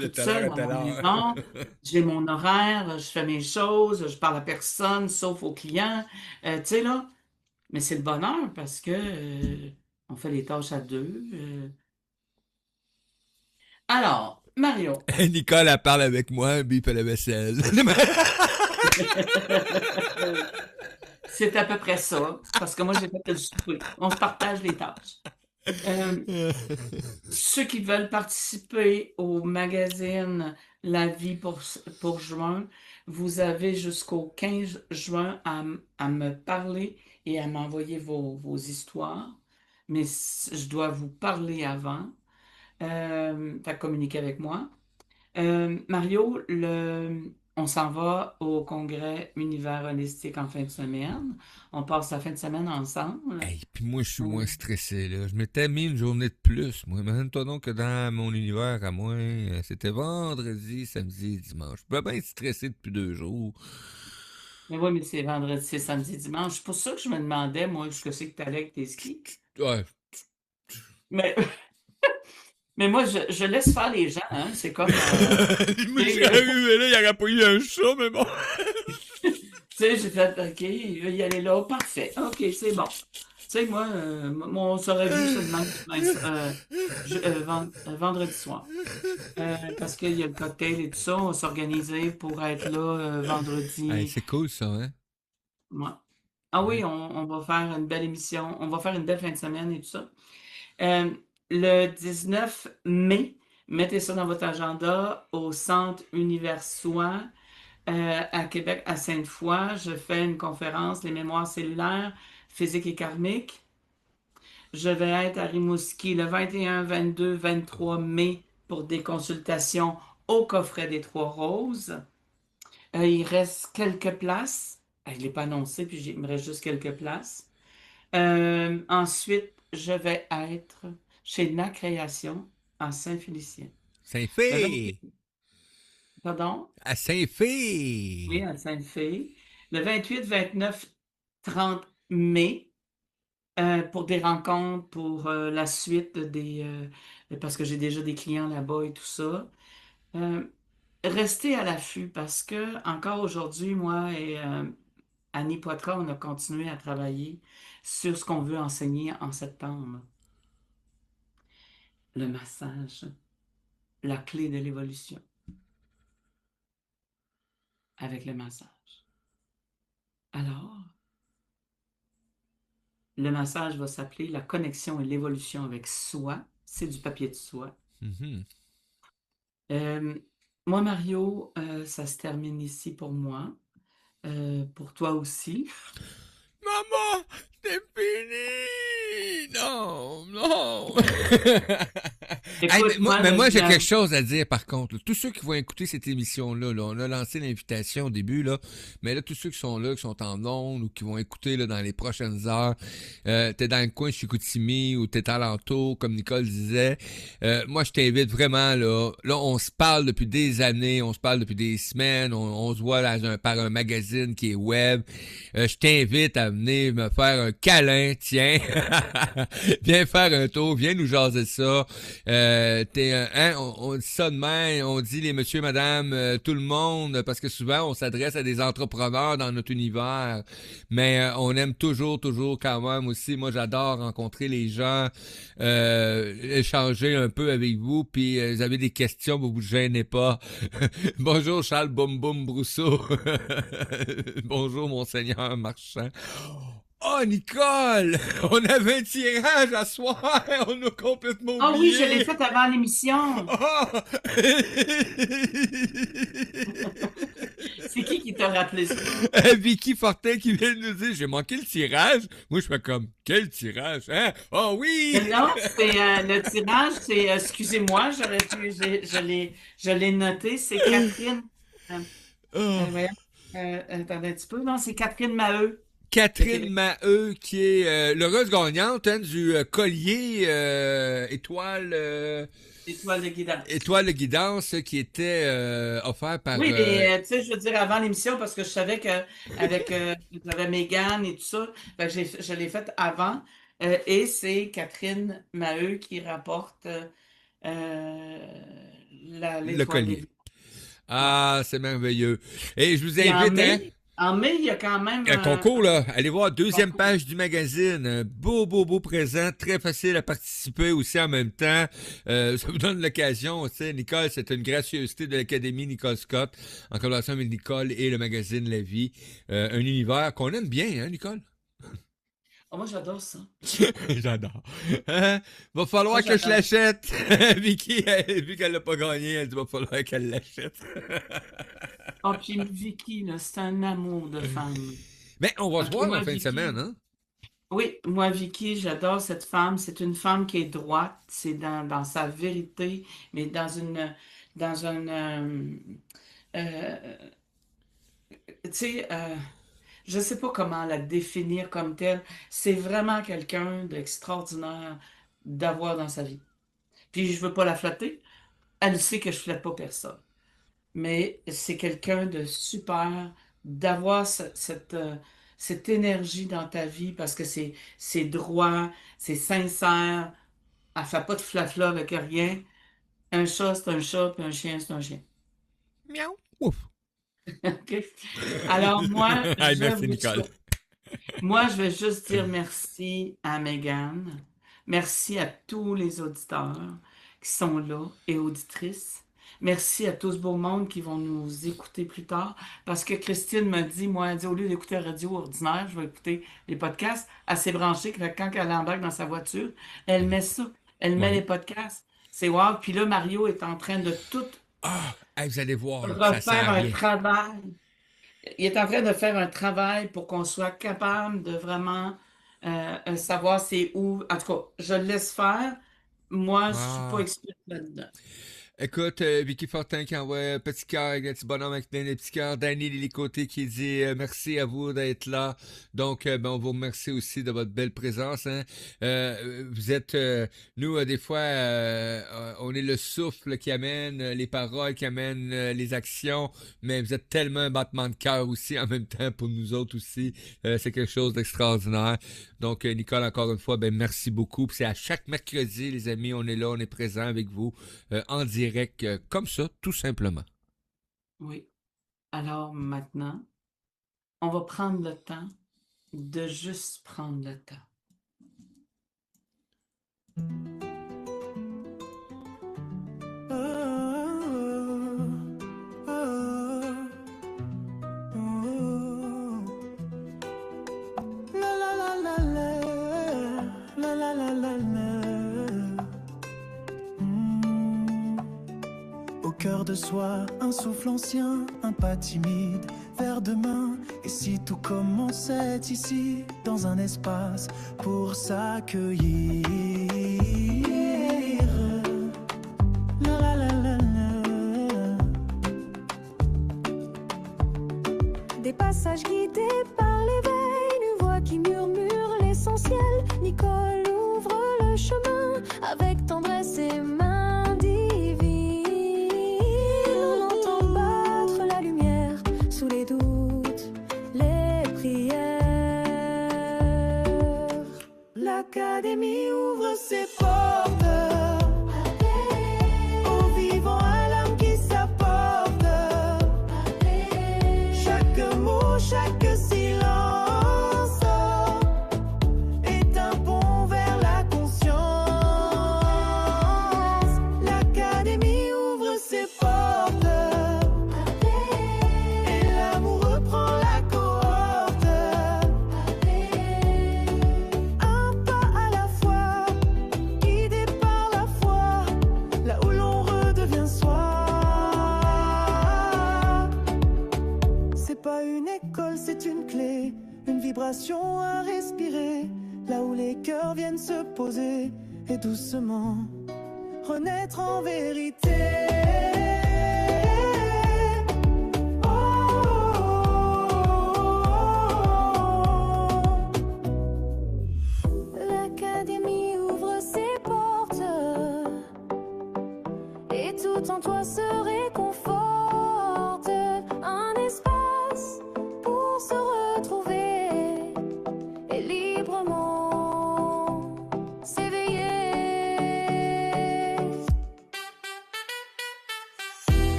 toute seule dans ma maison. J'ai mon horaire, je fais mes choses, je parle à personne, sauf aux clients. Tu sais, là, mais c'est le bonheur parce que on fait les tâches à deux. Alors, Mario. Nicole, elle parle avec moi, puis il fait la vaisselle. C'est à peu près ça, parce que moi, j'ai fait le souper. On se partage les tâches. Euh, Ceux qui veulent participer au magazine La Vie pour juin, vous avez jusqu'au 15 juin à me parler et à m'envoyer vos histoires. Mais je dois vous parler avant, fait que communiquer avec moi. Mario, on s'en va au congrès Univers holistique en fin de semaine. On passe la fin de semaine ensemble. Hey, puis moi, je suis Euh, moins stressé, là. Je m'étais mis une journée de plus, moi. Imagine-toi donc que dans mon univers à moi, c'était vendredi, samedi, dimanche. Je pouvais bien être stressé depuis 2 jours. Mais oui, mais c'est vendredi, c'est samedi, dimanche. C'est pour ça que je me demandais, moi, ce que c'est que tu allais avec tes skis. Ouais. Mais, mais moi, je laisse faire les gens, hein. C'est comme, Moi, je tu suis sais, arrivé là, il n'y aurait pas eu un chat, mais bon. j'ai fait, OK, il va y aller là. Parfait. OK, c'est bon. Tu sais, moi, on s'aurait vu ça vendredi soir. Parce qu'il y a le cocktail et tout ça, on s'organisait pour être là Hey, vendredi. c'est cool, ça, hein? Ouais. Ah Ouais. oui, on va faire une belle émission. On va faire une belle fin de semaine et tout ça. Euh, le 19 mai, mettez ça dans votre agenda au Centre Univers Soi à Québec, à Sainte-Foy. Je fais une conférence, les mémoires cellulaires, physique et karmique. Je vais être à Rimouski le 21, 22, 23 mai pour des consultations au coffret des Trois Roses. Il reste quelques places. Je ne l'ai pas annoncé, puis il me reste juste quelques places. Ensuite, je vais être chez Na Création en Saint-Félicien. Le 20 Saint-Fé! Pardon? À Saint-Fé! Oui, à Sainte-Fée. Le 28, 29, 30 mai pour des rencontres, pour la suite parce que j'ai déjà des clients là-bas et tout ça. Euh, Restez à l'affût parce que encore aujourd'hui, moi et Annie Poitras, on a continué à travailler sur ce qu'on veut enseigner en septembre. Le massage, la clé de l'évolution avec le massage. Alors, le massage va s'appeler la connexion et l'évolution avec soi. C'est du papier de soie. Mhm. Euh, Moi, Mario, ça se termine ici pour moi. Pour toi aussi. Maman, c'est fini! Non, non! Hey, Écoute, moi, mais là, moi, j'ai quelque chose à dire, par contre. Là. Tous ceux qui vont écouter cette émission-là, là, on a lancé l'invitation au début, là, mais là, tous ceux qui sont là, qui sont en ondes ou qui vont écouter là, dans les prochaines heures, t'es dans le coin de Chicoutimi ou t'es alentour, comme Nicole disait, moi, je t'invite vraiment, là, on se parle depuis des années, on se parle depuis des semaines, on se voit là, par un magazine qui est web. Je t'invite à venir me faire un câlin, tiens. Viens faire un tour, viens nous jaser ça. Hein, on dit ça de même, on dit les monsieur, madame, tout le monde, parce que souvent on s'adresse à des entrepreneurs dans notre univers, mais on aime toujours quand même aussi. Moi, j'adore rencontrer les gens, échanger un peu avec vous, puis vous avez des questions, vous vous gênez pas. Bonjour Charles Boum Boum Brousseau. Bonjour Monseigneur Marchand. Oh, Nicole! On avait un tirage à soir! On a complètement Ah oui, je l'ai oublié! fait avant l'émission. Oh! C'est qui t'a rappelé ça? Vicky Fortin qui vient de nous dire, j'ai manqué le tirage. Moi, je fais comme, quel tirage? Hein? Oh oui! Non, c'est le tirage, c'est excusez-moi, j'aurais dû, je l'ai noté, c'est Catherine. euh, Oh. Voyons, attendez un petit peu, non, c'est Catherine Maheu de Catherine Québec. Maheu, qui est l'heureuse gagnante hein, du collier étoile, Étoile de guidance. étoile de guidance qui était offert par... Oui, mais tu sais, je veux dire avant l'émission parce que je savais que avec j'avais Mégane et tout ça, fait que je l'ai fait avant et c'est Catherine Maheu qui rapporte le l'étoile de collier. guidance. Ouais. Ah, c'est merveilleux. Et je vous Puis en invite, hein? mai, En mai, il y a quand même Un concours, là. Allez voir, deuxième page du magazine. Un beau présent. Très facile à participer aussi en même temps. Ça vous donne l'occasion. Tu sais, Nicole, c'est une gracieuseté de l'Académie Nicole Scott, en collaboration avec Nicole et le magazine La Vie. Un univers qu'on aime bien, hein, Nicole? Oh, moi, j'adore ça. J'adore. Va falloir Moi, que je j'adore. l'achète. Vicky, vu qu'elle l'a pas gagné, elle dit va falloir qu'elle l'achète. Oh, puis Vicky, là, c'est un amour de femme. Mais on va se Ok, voir moi, en fin de Vicky, semaine, hein? oui, moi, Vicky, j'adore cette femme. C'est une femme qui est droite, c'est dans sa vérité, mais dans une, euh, tu sais, je sais pas comment la définir comme telle. C'est vraiment quelqu'un d'extraordinaire d'avoir dans sa vie. Puis je veux pas la flatter. Elle sait que je flatte pas personne. Mais c'est quelqu'un de super d'avoir cette énergie dans ta vie parce que c'est droit, c'est sincère. Elle fait pas de flafla avec rien. Un chat, c'est un chat, puis un chien, c'est un chien. Miaou. Ouf. OK? Alors moi, Hey, merci, Nicole. moi, je vais juste dire merci à Megan. Merci à tous les auditeurs qui sont là et auditrices. Merci à tout ce beau monde qui vont nous écouter plus tard. Parce que Christine m'a dit, moi, elle dit, au lieu d'écouter la radio ordinaire, je vais écouter les podcasts. Elle s'est branchée, que quand elle embarque dans sa voiture, elle met ça. Elle met les Oui. podcasts. C'est wow. Puis là, Mario est en train de tout Ah, hey, vous allez voir, là, ça refaire sent un bien. travail. Il est en train de faire un travail pour qu'on soit capable de vraiment savoir c'est où. En tout cas, je le laisse faire. Moi, je suis pas Ah. experte là-dedans. Écoute, Vicky Fortin qui envoie un petit cœur avec un petit bonhomme avec des petits cœurs. Danny Lily-Côté qui dit merci à vous d'être là. Donc, ben, on vous remercie aussi de votre belle présence. Hein. Vous êtes, nous, des fois, on est le souffle qui amène les paroles, qui amène les actions, mais vous êtes tellement un battement de cœur aussi en même temps pour nous autres aussi. C'est quelque chose d'extraordinaire. Donc, Nicole, encore une fois, ben merci beaucoup. Puis c'est à chaque mercredi, les amis, on est là, on est présent avec vous en direct, comme ça, tout simplement. Oui. Alors maintenant, on va prendre le temps de juste prendre le temps. La la la la la, la la la la la. Au cœur de soi, un souffle ancien, un pas timide, vers demain. Et si tout commençait ici, dans un espace pour s'accueillir. La la la la la. Des passages guidés par l'éveil, une voix qui murmure l'essentiel. Nicole ouvre le chemin avec tendresse et main divine. On entend battre la lumière sous les doutes, les prières. L'Académie ouvre ses portes aux vivants, à l'âme qui s'apporte. Chaque mot, chaque silence est un pont vers la conscience. L'Académie ouvre ses portes et l'amour reprend la cohorte. Un pas à la fois, guidé par la foi, là où l'on redevient soi. C'est pas une école, c'est une clé, une vibration à respirer, là où les cœurs viennent se poser et doucement renaître en vérité.